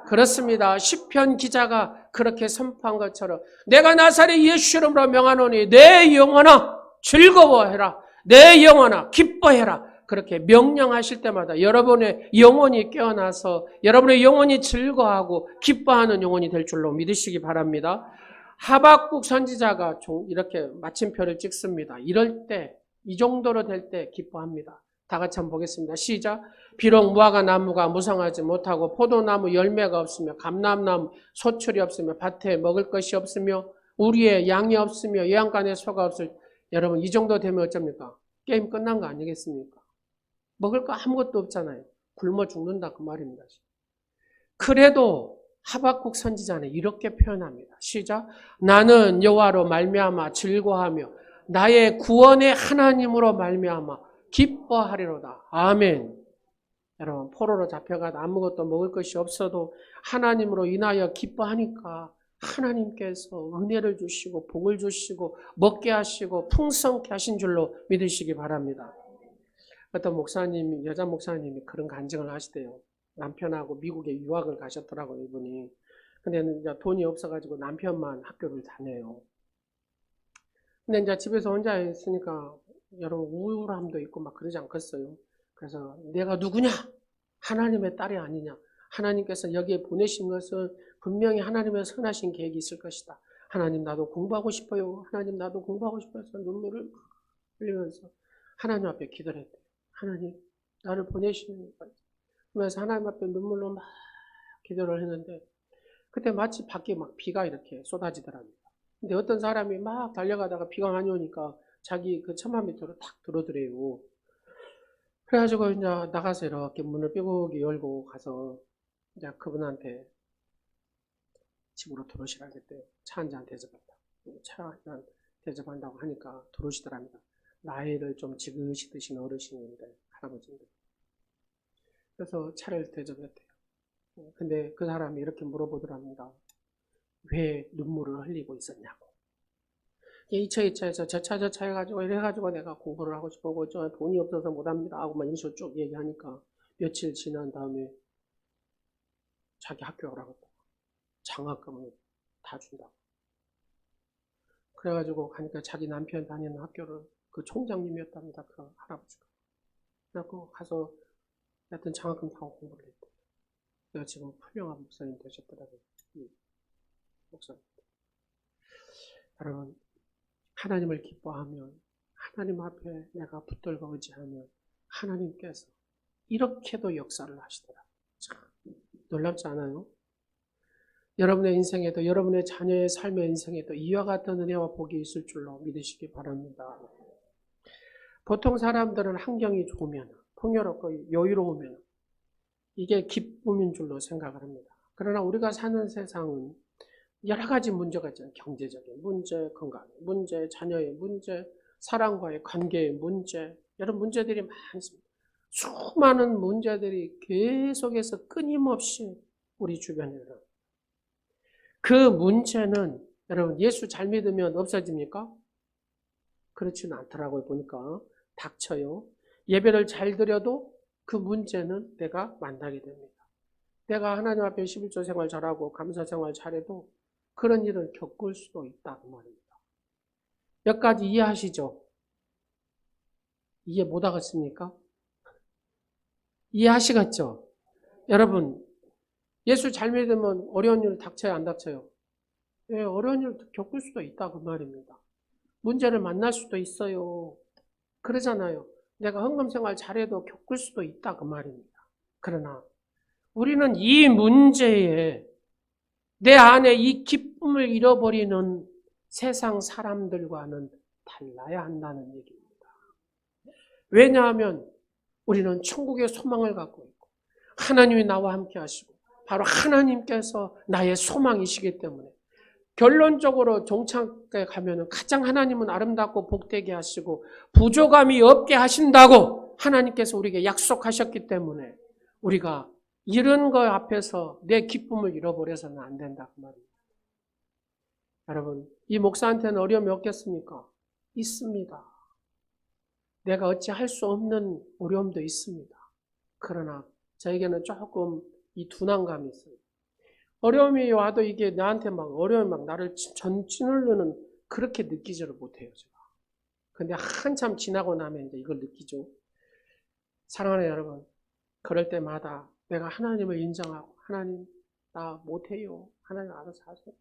그렇습니다. 시편 기자가 그렇게 선포한 것처럼 내가 나사렛 예수 이름으로 명하노니 내 영혼아 즐거워해라. 내 영혼아 기뻐해라. 그렇게 명령하실 때마다 여러분의 영혼이 깨어나서 여러분의 영혼이 즐거워하고 기뻐하는 영혼이 될 줄로 믿으시기 바랍니다. 하박국 선지자가 이렇게 마침표를 찍습니다. 이럴 때, 이 정도로 될 때 기뻐합니다. 다 같이 한번 보겠습니다. 시작. 비록 무화과 나무가 무성하지 못하고 포도나무 열매가 없으며 감람나무 소출이 없으며 밭에 먹을 것이 없으며 우리의 양이 없으며 예양간에 소가 없을, 여러분 이 정도 되면 어쩝니까? 게임 끝난 거 아니겠습니까? 먹을 거 아무것도 없잖아요. 굶어 죽는다 그 말입니다. 그래도 하박국 선지자는 이렇게 표현합니다. 시작. 나는 여호와로 말미암아 즐거워하며 나의 구원의 하나님으로 말미암아 기뻐하리로다. 아멘. 여러분 포로로 잡혀가 아무것도 먹을 것이 없어도 하나님으로 인하여 기뻐하니까 하나님께서 은혜를 주시고 복을 주시고 먹게 하시고 풍성케 하신 줄로 믿으시기 바랍니다. 어떤 목사님이, 여자 목사님이 그런 간증을 하시대요. 남편하고 미국에 유학을 가셨더라고요, 이분이. 근데 이제 돈이 없어가지고 남편만 학교를 다녀요. 근데 이제 집에서 혼자 있으니까 여러분 우울함도 있고 막 그러지 않겠어요? 그래서 내가 누구냐? 하나님의 딸이 아니냐? 하나님께서 여기에 보내신 것은 분명히 하나님의 선하신 계획이 있을 것이다. 하나님 나도 공부하고 싶어요. 하나님 나도 공부하고 싶어서 눈물을 흘리면서 하나님 앞에 기도를 했대요. 하나님 나를 보내시는 거예요. 그러면서 하나님 앞에 눈물로 막 기도를 했는데 그때 마치 밖에 막 비가 이렇게 쏟아지더랍니다. 근데 어떤 사람이 막 달려가다가 비가 많이 오니까 자기 그 처마 밑으로 탁 들어오더래요. 그래가지고 이제 나가서 이렇게 문을 삐걱이 열고 가서 이제 그분한테 집으로 들어오시라 그랬대요. 차 한잔 대접한다. 차 한잔 대접한다고 하니까 들어오시더랍니다. 나이를 좀 지그시 드신 어르신인데, 할아버지인데. 그래서 차를 대접했대요. 근데 그 사람이 이렇게 물어보더랍니다. 왜 눈물을 흘리고 있었냐고. 이 차 해서 저 차 해가지고 이래가지고 내가 공부를 하고 싶고 저 돈이 없어서 못합니다 하고 막 이런 식으로 쭉 얘기하니까 며칠 지난 다음에 자기 학교 오라고 장학금을 다 준다고. 그래가지고 가니까 자기 남편 다니는 학교를 그 총장님이었답니다. 그 할아버지가. 그래갖고 가서 하여튼 장학금 타고 공부를 했대. 내가 지금 훌륭한 목사님 되셨더라고요. 목사님. 여러분, 하나님을 기뻐하면, 하나님 앞에 내가 붙들고 의지하면 하나님께서 이렇게도 역사를 하시더라. 참 놀랍지 않아요? 여러분의 인생에도, 여러분의 자녀의 삶의 인생에도 이와 같은 은혜와 복이 있을 줄로 믿으시기 바랍니다. 보통 사람들은 환경이 좋으면, 풍요롭고 여유로우면 이게 기쁨인 줄로 생각을 합니다. 그러나 우리가 사는 세상은 여러 가지 문제가 있잖아요. 경제적인 문제, 건강의 문제, 자녀의 문제, 사람과의 관계의 문제, 여러 문제들이 많습니다. 수많은 문제들이 계속해서 끊임없이 우리 주변에 일어납니다. 그 문제는 여러분 예수 잘 믿으면 없어집니까? 그렇지는 않더라고요. 보니까 닥쳐요. 예배를 잘 드려도 그 문제는 내가 만나게 됩니다. 내가 하나님 앞에 11조 생활 잘하고 감사 생활 잘해도 그런 일을 겪을 수도 있다 그 말입니다. 몇 가지 이해하시죠? 이해 못 하겠습니까? 이해하시겠죠? 여러분, 예수 잘 믿으면 어려운 일 닥쳐요, 안 닥쳐요? 예, 어려운 일 겪을 수도 있다 그 말입니다. 문제를 만날 수도 있어요. 그러잖아요. 내가 헌금 생활 잘해도 겪을 수도 있다 그 말입니다. 그러나 우리는 이 문제에 내 안에 이 기쁨을 잃어버리는 세상 사람들과는 달라야 한다는 얘기입니다. 왜냐하면 우리는 천국의 소망을 갖고 있고 하나님이 나와 함께 하시고 바로 하나님께서 나의 소망이시기 때문에 결론적으로 종착에 가면은 가장 하나님은 아름답고 복되게 하시고 부족함이 없게 하신다고 하나님께서 우리에게 약속하셨기 때문에 우리가 이런 것 앞에서 내 기쁨을 잃어버려서는 안 된다 그 말입니다. 여러분, 이 목사한테는 어려움이 없겠습니까? 있습니다. 내가 어찌 할 수 없는 어려움도 있습니다. 그러나 저에게는 조금 이 둔한감이 있어요. 어려움이 와도 이게 나한테 막 어려움이 막 나를 전진으로는 그렇게 느끼지를 못해요, 제가. 근데 한참 지나고 나면 이제 이걸 느끼죠. 사랑하는 여러분, 그럴 때마다 내가 하나님을 인정하고 하나님 나 못해요. 하나님 알아서 하세요.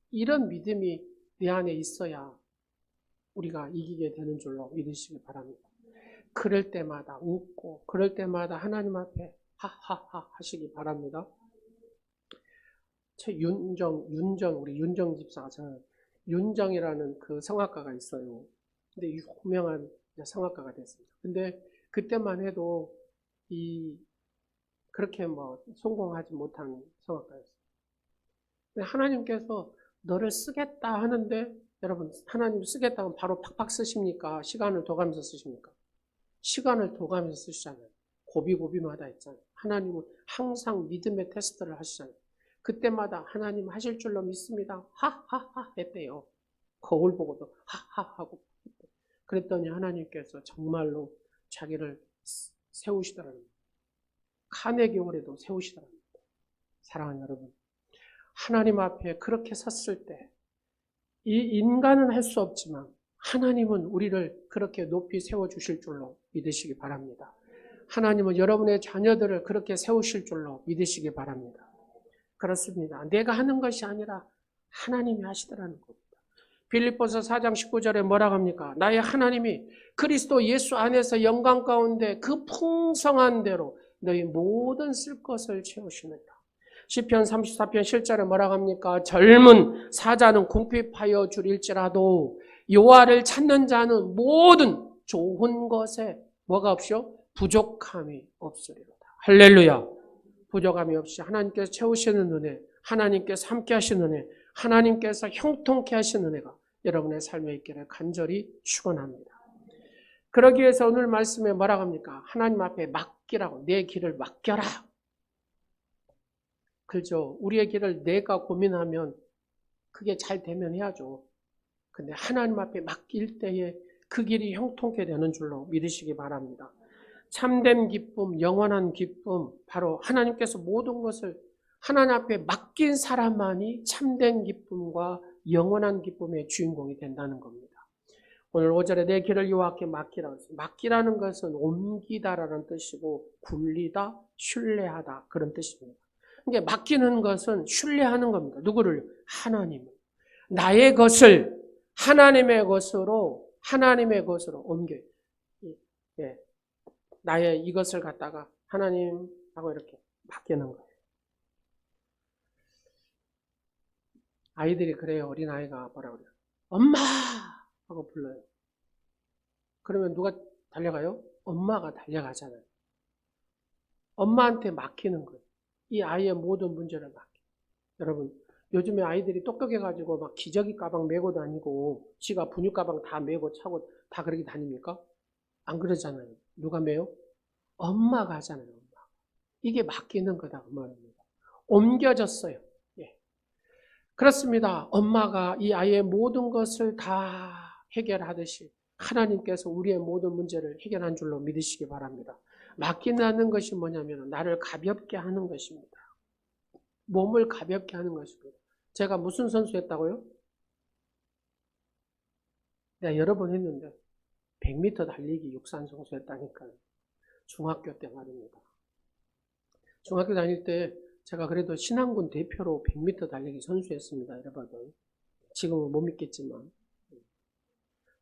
이런 믿음이 내 안에 있어야 우리가 이기게 되는 줄로 믿으시기 바랍니다. 그럴 때마다 웃고 그럴 때마다 하나님 앞에 하하하 하시기 바랍니다. 우리 윤정 집사가 저는 윤정이라는 그 성악가가 있어요. 근데 유명한 성악가가 됐습니다. 근데 그때만 해도 그렇게 성공하지 못한 성악가였어요. 근데 하나님께서 너를 쓰겠다 하는데 여러분 하나님 쓰겠다면 바로 팍팍 쓰십니까? 시간을 둬가면서 쓰십니까? 시간을 둬가면서 쓰시잖아요. 고비고비마다 있잖아요. 하나님은 항상 믿음의 테스트를 하시잖아요. 그때마다 하나님 하실 줄로 믿습니다. 하하하 했대요. 거울 보고도 하하하고 그랬더니 하나님께서 정말로 자기를 세우시더라는 거예요. 카네기 홀에도 세우시더라는 거예요. 사랑하는 여러분, 하나님 앞에 그렇게 섰을 때 이 인간은 할 수 없지만 하나님은 우리를 그렇게 높이 세워주실 줄로 믿으시기 바랍니다. 하나님은 여러분의 자녀들을 그렇게 세우실 줄로 믿으시기 바랍니다. 그렇습니다. 내가 하는 것이 아니라 하나님이 하시더라는 겁니다. 빌립보서 4장 19절에 뭐라고 합니까? 나의 하나님이 그리스도 예수 안에서 영광 가운데 그 풍성한 대로 너희 모든 쓸 것을 채우시느니라. 시편 34편 7절에 뭐라고 합니까? 젊은 사자는 궁핍하여 줄일지라도 여호와를 찾는 자는 모든 좋은 것에 뭐가 없이요? 부족함이 없으리로다. 할렐루야. 부족함이 없이 하나님께서 채우시는 은혜, 하나님께서 함께 하시는 은혜, 하나님께서 형통케 하시는 은혜가 여러분의 삶에 있기를 간절히 축원합니다. 그러기 위해서 오늘 말씀에 뭐라고 합니까? 하나님 앞에 맡기라고, 내 길을 맡겨라. 그죠? 우리의 길을 내가 고민하면 그게 잘 되면 해야죠. 근데 하나님 앞에 맡길 때에 그 길이 형통케 되는 줄로 믿으시기 바랍니다. 참된 기쁨, 영원한 기쁨, 바로 하나님께서 모든 것을 하나님 앞에 맡긴 사람만이 참된 기쁨과 영원한 기쁨의 주인공이 된다는 겁니다. 오늘 5절에 내 길을 여호와께 맡기라. 맡기라는 것은 옮기다라는 뜻이고 굴리다, 신뢰하다 그런 뜻입니다. 그러니까 맡기는 것은 신뢰하는 겁니다. 누구를? 하나님을. 나의 것을 하나님의 것으로 옮겨요. 예. 나의 이것을 갖다가 하나님하고 이렇게 맡기는 거예요. 아이들이 그래요. 어린아이가 뭐라 그래요? 엄마! 하고 불러요. 그러면 누가 달려가요? 엄마가 달려가잖아요. 엄마한테 맡기는 거예요. 이 아이의 모든 문제를 맡겨요. 여러분, 요즘에 아이들이 똑똑해가지고 막 기저귀 가방 메고 다니고 지가 분유 가방 다 메고 차고 다 그렇게 다닙니까? 안 그러잖아요. 누가 메요? 엄마가 하잖아요. 엄마. 이게 맡기는 거다 그 말입니다. 옮겨졌어요. 예. 그렇습니다. 엄마가 이 아이의 모든 것을 다 해결하듯이 하나님께서 우리의 모든 문제를 해결한 줄로 믿으시기 바랍니다. 맡긴다는 것이 뭐냐면 나를 가볍게 하는 것입니다. 몸을 가볍게 하는 것이고요. 제가 무슨 선수 했다고요? 내가 여러 번 했는데 100m 달리기 육산 선수 했다니까요. 중학교 때 말입니다. 중학교 다닐 때 제가 그래도 신안군 대표로 100m 달리기 선수였습니다. 여러분. 지금은 못 믿겠지만.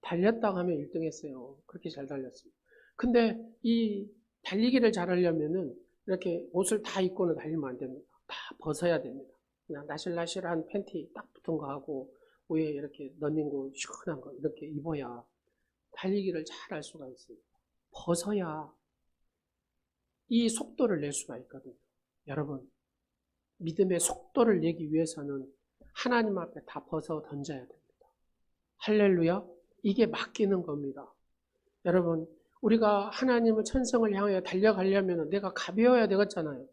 달렸다고 하면 1등 했어요. 그렇게 잘 달렸습니다. 근데 이 달리기를 잘하려면은 이렇게 옷을 다 입고는 달리면 안 됩니다. 다 벗어야 됩니다. 그냥 나실나실한 팬티 딱 붙은 거 하고 위에 이렇게 런닝구 시원한 거 이렇게 입어야 달리기를 잘 할 수가 있습니다. 벗어야 이 속도를 낼 수가 있거든요. 여러분, 믿음의 속도를 내기 위해서는 하나님 앞에 다 벗어 던져야 됩니다. 할렐루야. 이게 맡기는 겁니다. 여러분, 우리가 하나님의 천성을 향하여 달려가려면 내가 가벼워야 되겠잖아요.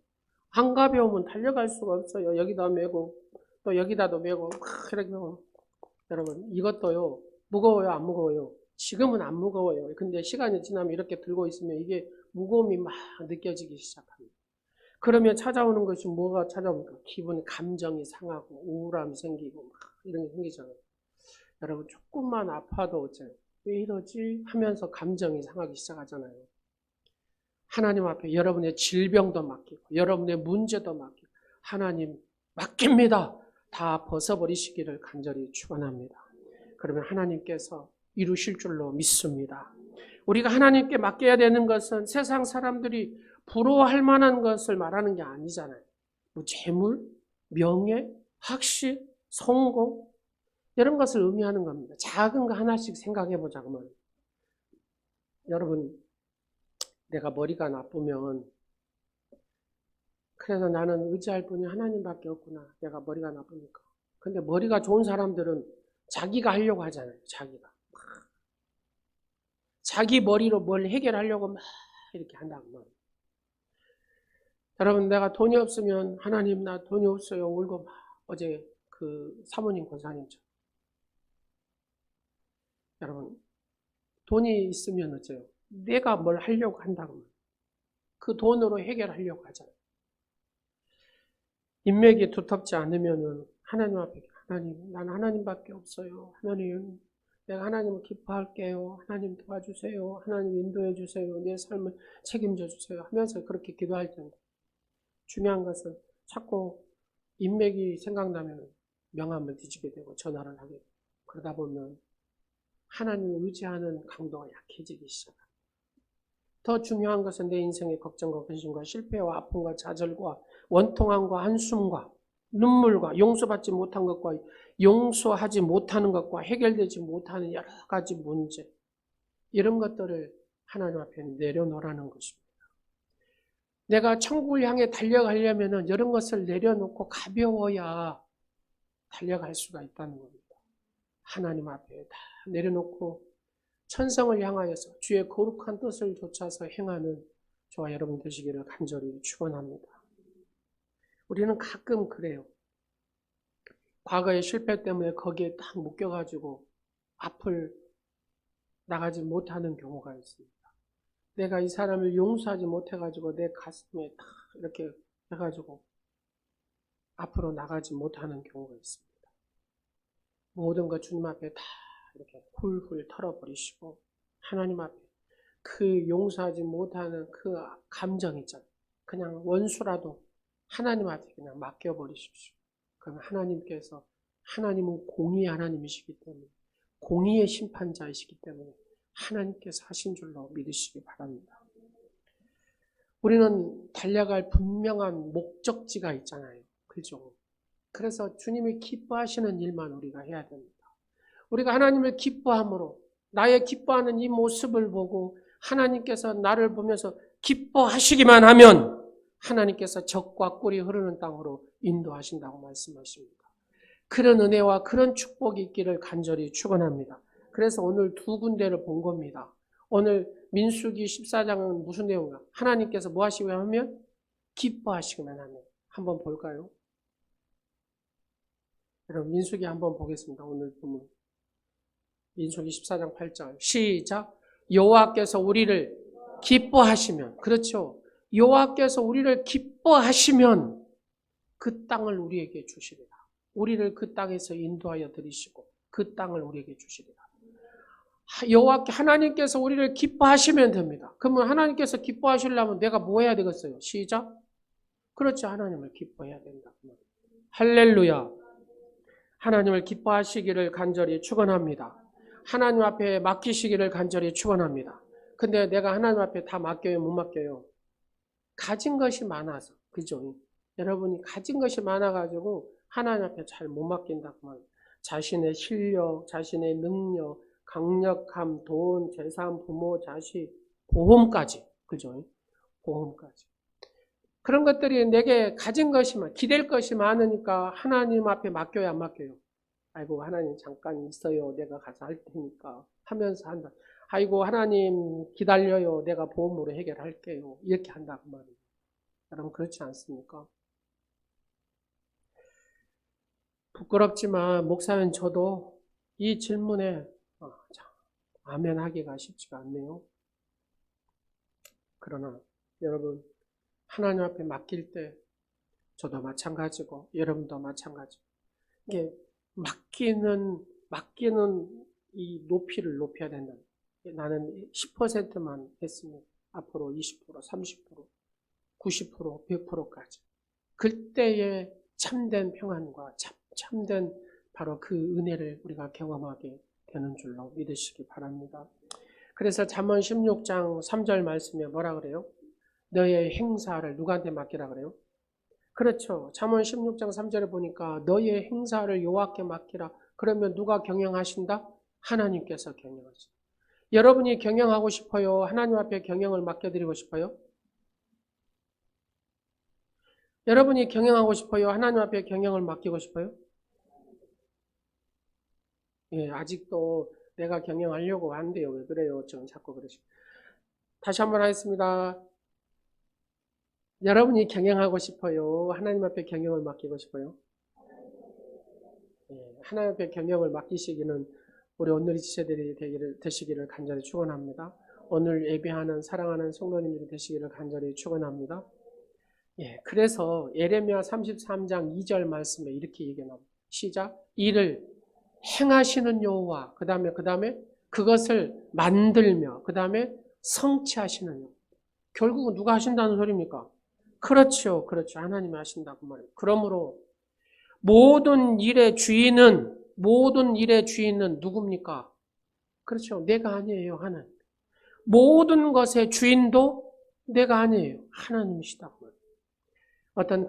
안 가벼우면 달려갈 수가 없어요. 여기다 메고 또 여기다도 메고 막 이렇게. 여러분, 이것도요, 무거워요, 안 무거워요? 지금은 안 무거워요. 근데 시간이 지나면 이렇게 들고 있으면 이게 무거움이 막 느껴지기 시작합니다. 그러면 찾아오는 것이 뭐가 찾아옵니까? 기분, 감정이 상하고 우울함이 생기고 막 이런 게 생기잖아요. 여러분, 조금만 아파도 어째요? 왜 이러지? 하면서 감정이 상하기 시작하잖아요. 하나님 앞에 여러분의 질병도 맡기고 여러분의 문제도 맡기고 하나님 맡깁니다. 다 벗어버리시기를 간절히 축원합니다. 그러면 하나님께서 이루실 줄로 믿습니다. 우리가 하나님께 맡겨야 되는 것은 세상 사람들이 부러워할 만한 것을 말하는 게 아니잖아요. 뭐 재물, 명예, 학식, 성공 이런 것을 의미하는 겁니다. 작은 거 하나씩 생각해 보자고요. 여러분, 내가 머리가 나쁘면 그래서 나는 의지할 분이 하나님밖에 없구나. 내가 머리가 나쁘니까. 근데 머리가 좋은 사람들은 자기가 하려고 하잖아요. 자기가. 자기 머리로 뭘 해결하려고 막 이렇게 한다고 말이에요. 여러분, 내가 돈이 없으면 하나님 나 돈이 없어요. 울고 막 어제 그 사모님 권사님처럼. 여러분, 돈이 있으면 어째요? 내가 뭘 하려고 한다고 말이에요. 그 돈으로 해결하려고 하잖아요. 인맥이 두텁지 않으면은 하나님 앞에 하나님, 난 하나님밖에 없어요. 하나님, 내가 하나님을 기뻐할게요. 하나님 도와주세요. 하나님 인도해 주세요. 내 삶을 책임져 주세요. 하면서 그렇게 기도할 텐데 중요한 것은 자꾸 인맥이 생각나면 명함을 뒤지게 되고 전화를 하게 되고 그러다 보면 하나님을 의지하는 강도가 약해지기 시작합니다. 더 중요한 것은 내 인생의 걱정과 근심과 실패와 아픔과 좌절과 원통함과 한숨과 눈물과 용서받지 못한 것과 용서하지 못하는 것과 해결되지 못하는 여러 가지 문제 이런 것들을 하나님 앞에 내려놓으라는 것입니다. 내가 천국을 향해 달려가려면 이런 것을 내려놓고 가벼워야 달려갈 수가 있다는 겁니다. 하나님 앞에 다 내려놓고 천성을 향하여서 주의 거룩한 뜻을 좇아서 행하는 저와 여러분 되시기를 간절히 축원합니다. 우리는 가끔 그래요. 과거의 실패 때문에 거기에 딱 묶여가지고 앞을 나가지 못하는 경우가 있습니다. 내가 이 사람을 용서하지 못해가지고 내 가슴에 딱 이렇게 해가지고 앞으로 나가지 못하는 경우가 있습니다. 모든 것 주님 앞에 다 이렇게 훌훌 털어버리시고 하나님 앞에 그 용서하지 못하는 그 감정 있잖아요. 그냥 원수라도 하나님 앞에 그냥 맡겨버리십시오. 그럼 하나님께서 하나님은 공의의 하나님이시기 때문에 공의의 심판자이시기 때문에 하나님께서 하신 줄로 믿으시기 바랍니다. 우리는 달려갈 분명한 목적지가 있잖아요. 그죠? 그래서 주님이 기뻐하시는 일만 우리가 해야 됩니다. 우리가 하나님을 기뻐함으로 나의 기뻐하는 이 모습을 보고 하나님께서 나를 보면서 기뻐하시기만 하면 하나님께서 적과 꿀이 흐르는 땅으로 인도하신다고 말씀하십니다. 그런 은혜와 그런 축복이 있기를 간절히 축원합니다. 그래서 오늘 두 군데를 본 겁니다. 오늘 민수기 14장은 무슨 내용인가? 하나님께서 뭐 하시기만 하면? 기뻐하시기만 하면. 한번 볼까요? 여러분 민수기 한번 보겠습니다. 오늘 보면 민수기 14장 8절 시작. 여호와께서 우리를 기뻐하시면, 그렇죠? 여호와께서 우리를 기뻐하시면 그 땅을 우리에게 주시리라. 우리를 그 땅에서 인도하여 들이시고 그 땅을 우리에게 주시리라. 여호와께 하나님께서 우리를 기뻐하시면 됩니다. 그러면 하나님께서 기뻐하시려면 내가 뭐 해야 되겠어요? 시작. 그렇죠. 하나님을 기뻐해야 된다. 할렐루야. 하나님을 기뻐하시기를 간절히 축원합니다. 하나님 앞에 맡기시기를 간절히 축원합니다. 근데 내가 하나님 앞에 다 맡겨요, 못 맡겨요? 가진 것이 많아서, 그죠? 여러분이 가진 것이 많아가지고 하나님 앞에 잘 못 맡긴다고만. 자신의 실력, 자신의 능력, 강력함, 돈, 재산, 부모, 자식, 보험까지, 그죠? 보험까지. 그런 것들이 내게 가진 것이 기댈 것이 많으니까 하나님 앞에 맡겨야 안 맡겨요? 아이고 하나님 잠깐 있어요. 내가 가서 할 테니까 하면서 한다. 아이고 하나님 기다려요. 내가 보험으로 해결할게요. 이렇게 한다고 말이에요. 여러분 그렇지 않습니까? 부끄럽지만 목사님 저도 이 질문에 아멘 하기가 쉽지가 않네요. 그러나 여러분 하나님 앞에 맡길 때 저도 마찬가지고 여러분도 마찬가지고 이게 맡기는 이 높이를 높여야 된다. 나는 10%만 했으면 앞으로 20%, 30%, 90%, 100%까지. 그때의 참된 평안과 참된 바로 그 은혜를 우리가 경험하게 되는 줄로 믿으시기 바랍니다. 그래서 잠언 16장 3절 말씀에 뭐라 그래요? 너의 행사를 누구한테 맡기라 그래요? 그렇죠. 잠언 16장 3절에 보니까 너의 행사를 여호와께 맡기라. 그러면 누가 경영하신다? 하나님께서 경영하신다. 여러분이 경영하고 싶어요? 하나님 앞에 경영을 맡겨드리고 싶어요? 여러분이 경영하고 싶어요? 하나님 앞에 경영을 맡기고 싶어요? 예, 아직도 내가 경영하려고 한대요. 왜 그래요? 저는 자꾸 그러시고. 다시 한번 하겠습니다. 여러분이 경영하고 싶어요? 하나님 앞에 경영을 맡기고 싶어요? 예, 하나님 앞에 경영을 맡기시기는 우리 오늘의 지체들이 되시기를 간절히 축원합니다. 오늘 예배하는 사랑하는 성도님들이 되시기를 간절히 축원합니다. 예, 그래서 예레미야 33장 2절 말씀에 이렇게 얘기합니다. 시작. 이를 행하시는 여호와, 그 다음에 그것을 만들며, 그 다음에 성취하시는 여호와. 결국은 누가 하신다는 소리입니까? 그렇죠. 하나님이 하신다고 말해요. 그러므로 모든 일의 주인은 누굽니까? 그렇죠. 내가 아니에요. 하나님. 모든 것의 주인도 내가 아니에요. 하나님이시다고 말해요. 어떤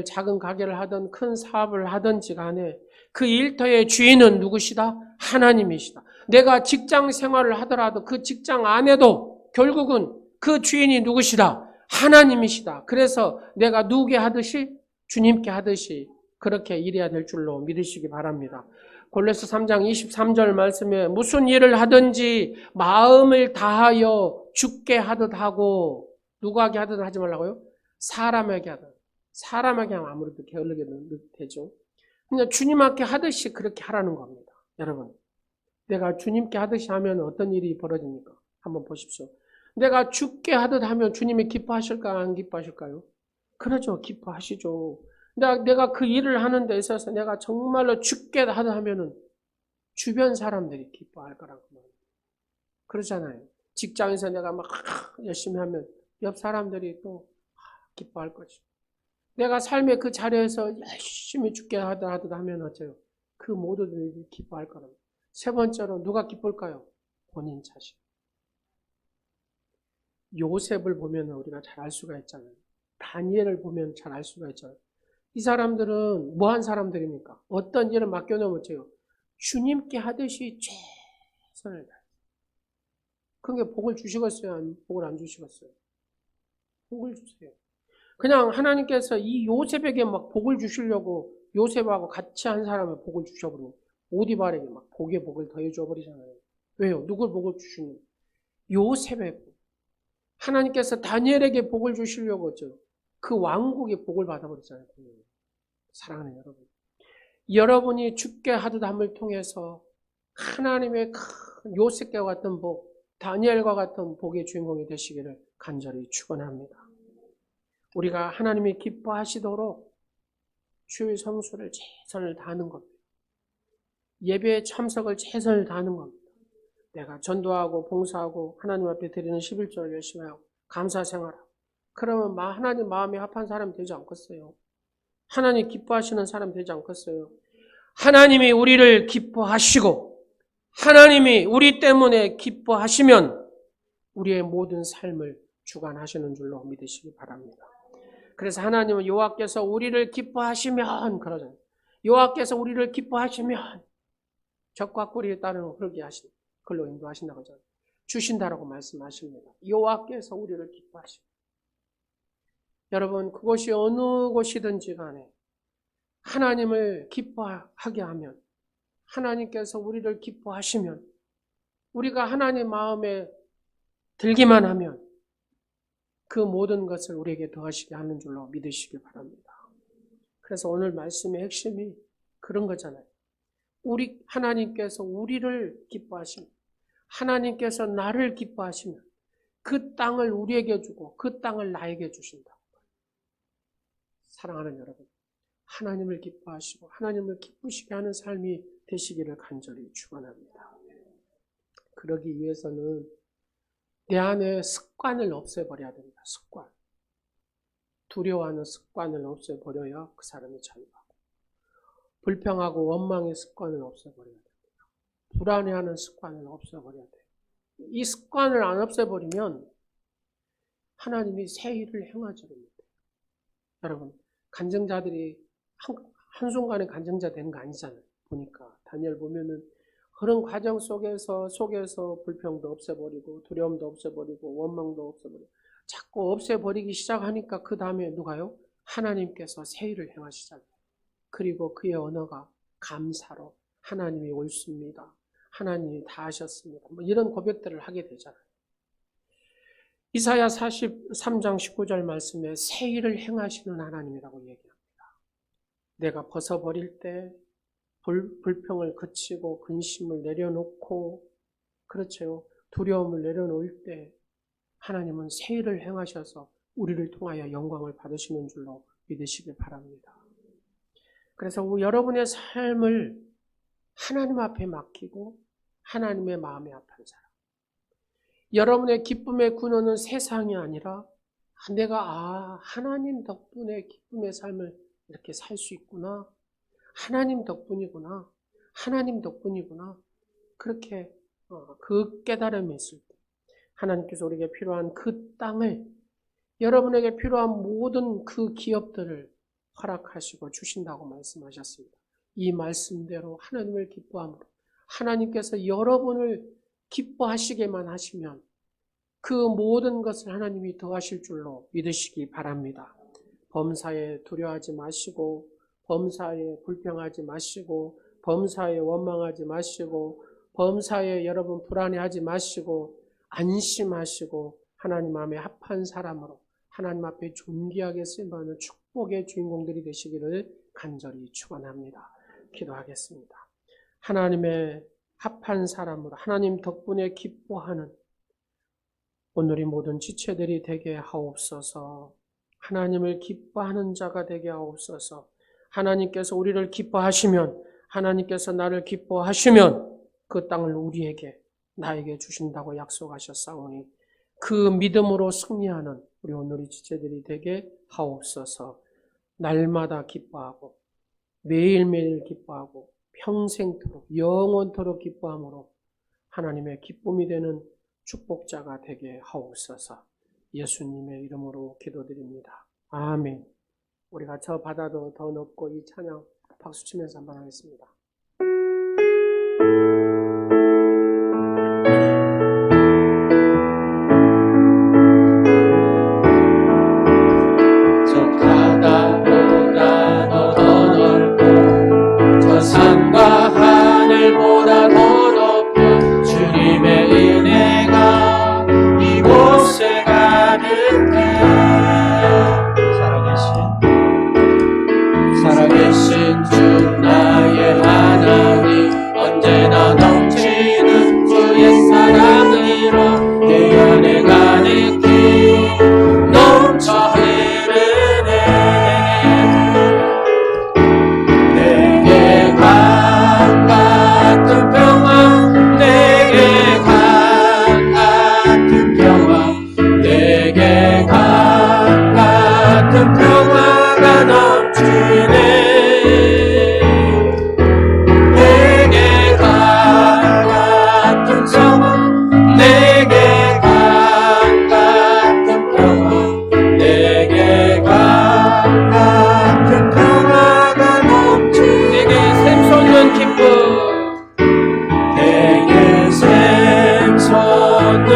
작은 가게를 하든 큰 사업을 하든지 간에 그 일터의 주인은 누구시다? 하나님이시다. 내가 직장 생활을 하더라도 그 직장 안에도 결국은 그 주인이 누구시다? 하나님이시다. 그래서 내가 누구게 하듯이 주님께 하듯이 그렇게 일해야 될 줄로 믿으시기 바랍니다. 골로새 3장 23절 말씀에 무슨 일을 하든지 마음을 다하여 주께 하듯 하고 누구에게 하듯 하지 말라고요? 사람에게 하듯. 사람에게 하면 아무래도 게을르게 되죠. 그냥 주님 앞에 하듯이 그렇게 하라는 겁니다. 여러분, 내가 주님께 하듯이 하면 어떤 일이 벌어집니까? 한번 보십시오. 내가 주께 하듯 하면 주님이 기뻐하실까요? 안 기뻐하실까요? 그러죠. 기뻐하시죠. 내가 그 일을 하는 데 있어서 내가 정말로 주께 하듯 하면은 주변 사람들이 기뻐할 거라고 말합니다. 그러잖아요. 직장에서 내가 막 열심히 하면 옆 사람들이 또 기뻐할 것이고. 내가 삶의 그 자리에서 열심히 주께 하듯 하면 어째요? 그 모두들이 기뻐할 거랍니다. 세 번째로 누가 기쁠까요? 본인 자신. 요셉을 보면 우리가 잘 알 수가 있잖아요. 다니엘을 보면 잘 알 수가 있잖아요. 이 사람들은 뭐한 사람들입니까? 어떤 일을 맡겨놓으면 어째요? 주님께 하듯이 최선을 다해요. 그게 복을 주시겠어요? 복을 안 주시겠어요? 복을 주세요. 그냥 하나님께서 이 요셉에게 막 복을 주시려고 요셉하고 같이 한 사람을 복을 주셔버리고 오디발에게 막 복의 복을 더해줘 버리잖아요. 왜요? 누굴 복을 주시는? 요셉의 복. 하나님께서 다니엘에게 복을 주시려고 했죠. 그 왕국의 복을 받아버렸잖아요. 사랑하는 여러분. 여러분이 주께 하듯 함을 통해서 하나님의 큰 요셉과 같은 복, 다니엘과 같은 복의 주인공이 되시기를 간절히 축원합니다. 우리가 하나님이 기뻐하시도록 주의 성수를 최선을 다하는 겁니다. 예배에 참석을 최선을 다하는 겁니다. 내가 전도하고 봉사하고 하나님 앞에 드리는 11조를 열심히 하고 감사 생활하고 그러면 하나님 마음에 합한 사람이 되지 않겠어요? 하나님 기뻐하시는 사람이 되지 않겠어요? 하나님이 우리를 기뻐하시고 하나님이 우리 때문에 기뻐하시면 우리의 모든 삶을 주관하시는 줄로 믿으시기 바랍니다. 그래서 하나님은 여호와께서 우리를 기뻐하시면 그러잖아요. 여호와께서 우리를 기뻐하시면 적과 꿀이 따르는 흐르게 하신 글로 인도하신다고 하잖아요. 주신다라고 말씀하십니다. 여호와께서 우리를 기뻐하시고 여러분 그곳이 어느 곳이든지 간에 하나님을 기뻐하게 하면 하나님께서 우리를 기뻐하시면 우리가 하나님 마음에 들기만 하면 그 모든 것을 우리에게 더하시게 하는 줄로 믿으시기 바랍니다. 그래서 오늘 말씀의 핵심이 그런 거잖아요. 하나님께서 우리를 기뻐하시면 하나님께서 나를 기뻐하시면 그 땅을 우리에게 주고 그 땅을 나에게 주신다. 사랑하는 여러분, 하나님을 기뻐하시고 하나님을 기쁘시게 하는 삶이 되시기를 간절히 축원합니다. 그러기 위해서는 내 안에 습관을 없애버려야 됩니다. 습관. 두려워하는 습관을 없애버려야 그 사람이 자유하고 불평하고 원망의 습관을 없애버려야 됩니다. 불안해하는 습관을 없애버려야 돼요. 이 습관을 안 없애버리면 하나님이 새 일을 행하지 못해요. 여러분, 간증자들이 한순간에 간증자 되는 거 아니잖아요. 보니까 다니엘 보면은 그런 과정 속에서 불평도 없애버리고 두려움도 없애버리고 원망도 없애버리고 자꾸 없애버리기 시작하니까 그 다음에 누가요? 하나님께서 새 일을 행하시잖아요. 그리고 그의 언어가 감사로 하나님이 옳습니다. 하나님이 다 하셨습니다. 뭐 이런 고백들을 하게 되잖아요. 이사야 43장 19절 말씀에 새 일을 행하시는 하나님이라고 얘기합니다. 내가 벗어버릴 때 불평을 그치고 근심을 내려놓고 그렇죠. 두려움을 내려놓을 때 하나님은 새 일을 행하셔서 우리를 통하여 영광을 받으시는 줄로 믿으시길 바랍니다. 그래서 여러분의 삶을 하나님 앞에 맡기고 하나님의 마음에 합한 사람. 여러분의 기쁨의 근원은 세상이 아니라 내가 하나님 덕분에 기쁨의 삶을 이렇게 살 수 있구나. 하나님 덕분이구나. 하나님 덕분이구나. 그렇게 그 깨달음이 있을 때 하나님께서 우리에게 필요한 그 땅을 여러분에게 필요한 모든 그 기업들을 허락하시고 주신다고 말씀하셨습니다. 이 말씀대로 하나님을 기뻐함으로 하나님께서 여러분을 기뻐하시게만 하시면 그 모든 것을 하나님이 더하실 줄로 믿으시기 바랍니다. 범사에 두려워하지 마시고 범사에 불평하지 마시고 범사에 원망하지 마시고 범사에 여러분 불안해하지 마시고 안심하시고 하나님 마음에 합한 사람으로 하나님 앞에 존귀하게 쓰임받는 축복의 주인공들이 되시기를 간절히 축원합니다. 기도하겠습니다. 하나님의 합한 사람으로 하나님 덕분에 기뻐하는 오늘의 모든 지체들이 되게 하옵소서. 하나님을 기뻐하는 자가 되게 하옵소서. 하나님께서 우리를 기뻐하시면 하나님께서 나를 기뻐하시면 그 땅을 우리에게 나에게 주신다고 약속하셨사오니 그 믿음으로 승리하는 우리 오늘의 지체들이 되게 하옵소서. 날마다 기뻐하고 매일매일 기뻐하고 평생토록 영원토록 기뻐함으로 하나님의 기쁨이 되는 축복자가 되게 하옵소서. 예수님의 이름으로 기도드립니다. 아멘. 우리가 저 바다도 더 높고 이 찬양 박수치면서 한번 하겠습니다. 저 바다보다 더 넓고 저 산과 하늘보다 더 높은 주님의 은혜가 이곳에 가득해 살아계신 주 나의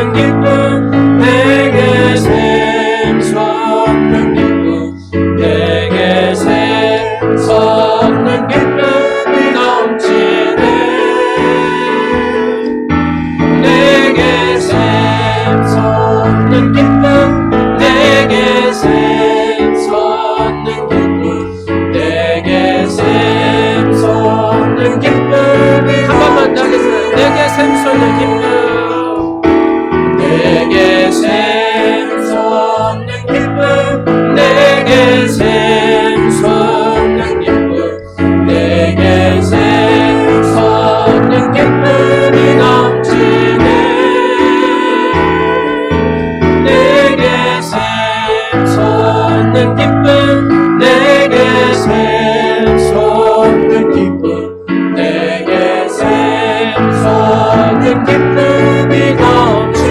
샘솟는 기쁨 내게 샘솟는 기쁨 내게 샘솟는 기쁨이 넘치네 내게 샘솟는 기쁨 내게 샘솟는 기쁨 내게 샘솟는 기쁨이 한 번만 더 하겠습니다. 내게 샘솟는 기쁨 내게 샘솟는 기쁨 내게 샘솟는 기쁨 내게 샘솟는 기쁨이 넘치네 내게 샘솟는 기쁨 내게 샘솟는 기쁨 내게 샘솟는 기쁨이 넘치네.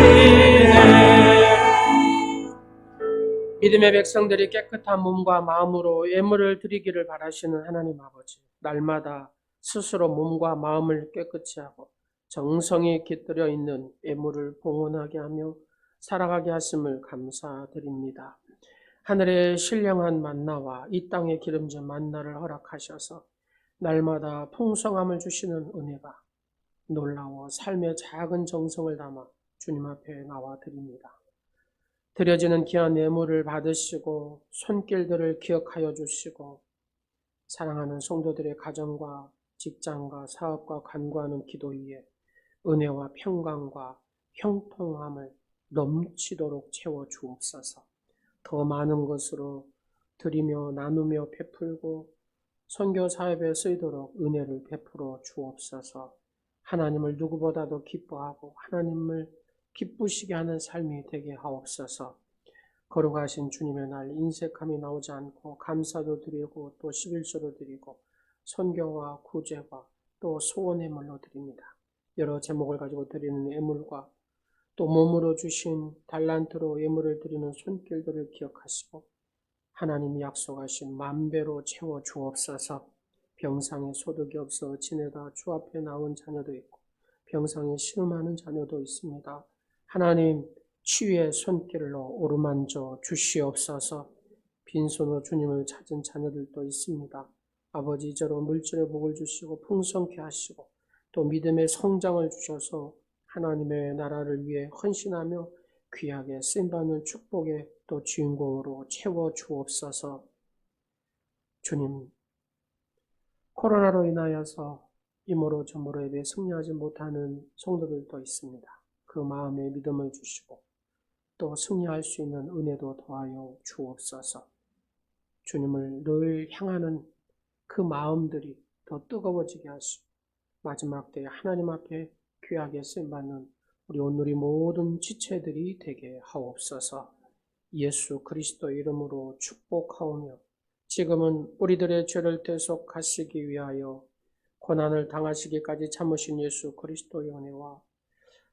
믿음의 백성들이 깨끗한 몸과 마음으로 예물을 드리기를 바라시는 하나님 아버지, 날마다 스스로 몸과 마음을 깨끗이 하고 정성이 깃들여 있는 예물을 봉헌하게 하며 살아가게 하심을 감사드립니다. 하늘의 신령한 만나와 이 땅의 기름진 만나를 허락하셔서 날마다 풍성함을 주시는 은혜가 놀라워 삶의 작은 정성을 담아 주님 앞에 나와 드립니다. 드려지는 귀한 예물을 받으시고 손길들을 기억하여 주시고 사랑하는 성도들의 가정과 직장과 사업과 간구하는 기도 위에 은혜와 평강과 형통함을 넘치도록 채워 주옵소서. 더 많은 것으로 드리며 나누며 베풀고 선교 사업에 쓰이도록 은혜를 베풀어 주옵소서. 하나님을 누구보다도 기뻐하고 하나님을 기쁘시게 하는 삶이 되게 하옵소서. 거룩하신 주님의 날 인색함이 나오지 않고 감사도 드리고 또 11조도 드리고 선교와 구제와 또 소원예물로 드립니다. 여러 제목을 가지고 드리는 예물과 또 몸으로 주신 달란트로 예물을 드리는 손길들을 기억하시고 하나님이 약속하신 만배로 채워 주옵소서. 병상에 소득이 없어 지내다 주 앞에 나온 자녀도 있고 병상에 신음하는 자녀도 있습니다. 하나님 치유의 손길로 오르만져 주시옵소서. 빈손으로 주님을 찾은 자녀들도 있습니다. 아버지 이제로 물질의 복을 주시고 풍성케 하시고 또 믿음의 성장을 주셔서 하나님의 나라를 위해 헌신하며 귀하게 쓰임받는 축복의 또 주인공으로 채워 주옵소서. 주님, 코로나로 인하여서 이모로 저모로 예배 승리하지 못하는 성도들도 있습니다. 그 마음에 믿음을 주시고 또 승리할 수 있는 은혜도 더하여 주옵소서. 주님을 늘 향하는 그 마음들이 더 뜨거워지게 하시고 마지막 때에 하나님 앞에 귀하게 쓰임받는 우리 오늘의 모든 지체들이 되게 하옵소서. 예수 그리스도 이름으로 축복하오며 지금은 우리들의 죄를 대속하시기 위하여 고난을 당하시기까지 참으신 예수 그리스도의 은혜와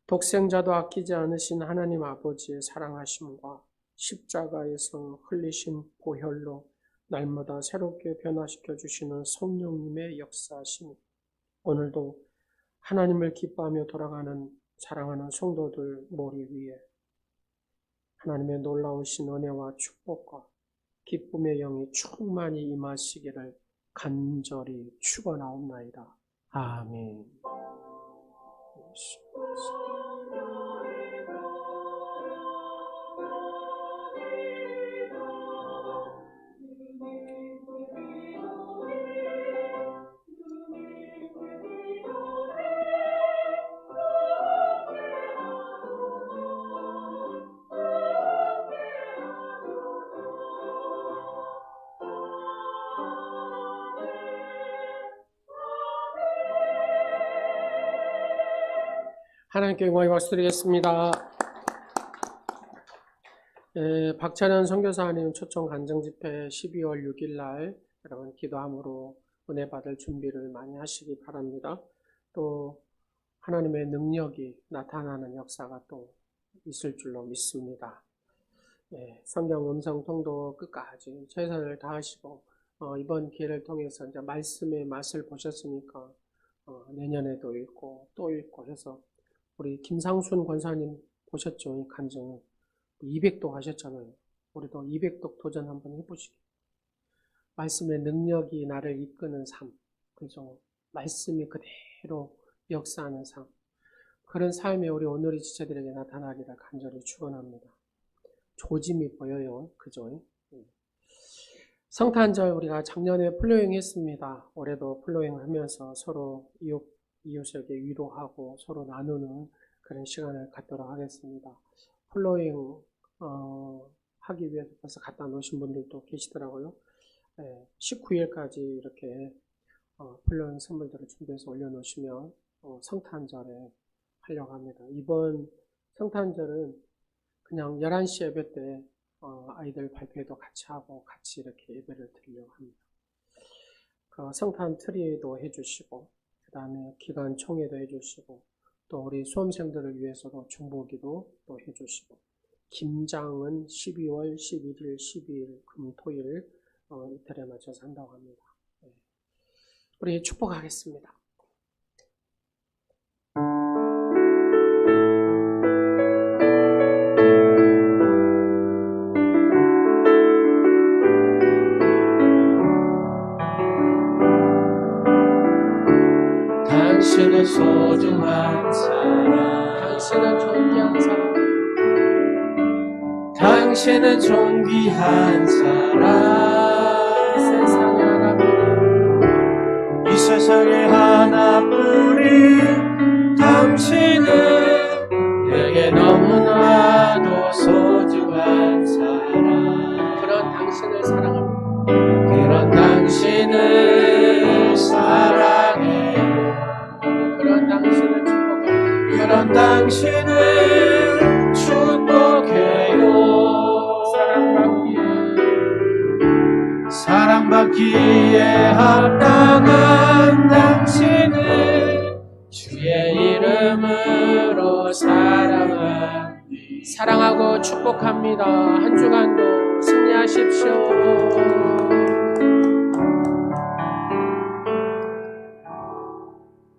독생자도 아끼지 않으신 하나님 아버지의 사랑하심과 십자가에서 흘리신 보혈로 날마다 새롭게 변화시켜 주시는 성령님의 역사하심, 오늘도 하나님을 기뻐하며 돌아가는 사랑하는 성도들 머리 위에 하나님의 놀라우신 은혜와 축복과 기쁨의 영이 충만히 임하시기를 간절히 축원하옵나이다. 아멘. 하나님께 영광의 박수 드리겠습니다. 박찬현 선교사님 초청 간증 집회 12월 6일 날 여러분 기도함으로 은혜 받을 준비를 많이 하시기 바랍니다. 또 하나님의 능력이 나타나는 역사가 또 있을 줄로 믿습니다. 성경 음성 통도 끝까지 최선을 다하시고 이번 기회를 통해서 이제 말씀의 맛을 보셨으니까 내년에도 읽고 또 읽고 해서 우리 김상순 권사님 보셨죠? 이 간증 200독 하셨잖아요. 우리도 200독 도전 한번 해보시기. 말씀의 능력이 나를 이끄는 삶, 그죠? 말씀이 그대로 역사하는 삶, 그런 삶이 우리 오늘의 지체들에게 나타나기를 간절히 축원합니다. 조짐이 보여요, 그죠? 성탄절 우리가 작년에 플로잉 했습니다. 올해도 플로잉 하면서 서로 이웃에게 위로하고 서로 나누는 그런 시간을 갖도록 하겠습니다. 플로잉 하기 위해서 벌써 갖다 놓으신 분들도 계시더라고요. 19일까지 이렇게 플로잉 선물들을 준비해서 올려놓으시면 성탄절에 하려고 합니다. 이번 성탄절은 그냥 11시 예배 때 아이들 발표회도 같이 하고 같이 이렇게 예배를 드리려고 합니다. 그 성탄 트리도 해주시고 그 다음에 기간 총회도 해주시고 또 우리 수험생들을 위해서도 중보기도 또 해주시고 김장은 12월 11일, 12일 금토일 이틀에 맞춰서 한다고 합니다. 우리 축복하겠습니다. 당신은 소중한 사람, 당신은 존귀한 사람, 당신은 존귀한 사람, 세상에 하나뿐인 이 세상에 하나뿐인 당신은 내게 너무나도 소중한 사람. 그런 당신을 사랑합니다. 그런 당신을 사랑해요. 그런 당신을 축복합니다. 그런 당신을 축복해요. 사랑받기에 합당한 당신을 주의 이름으로 사랑합니다. 사랑하고 축복합니다. 한 주간도 승리하십시오.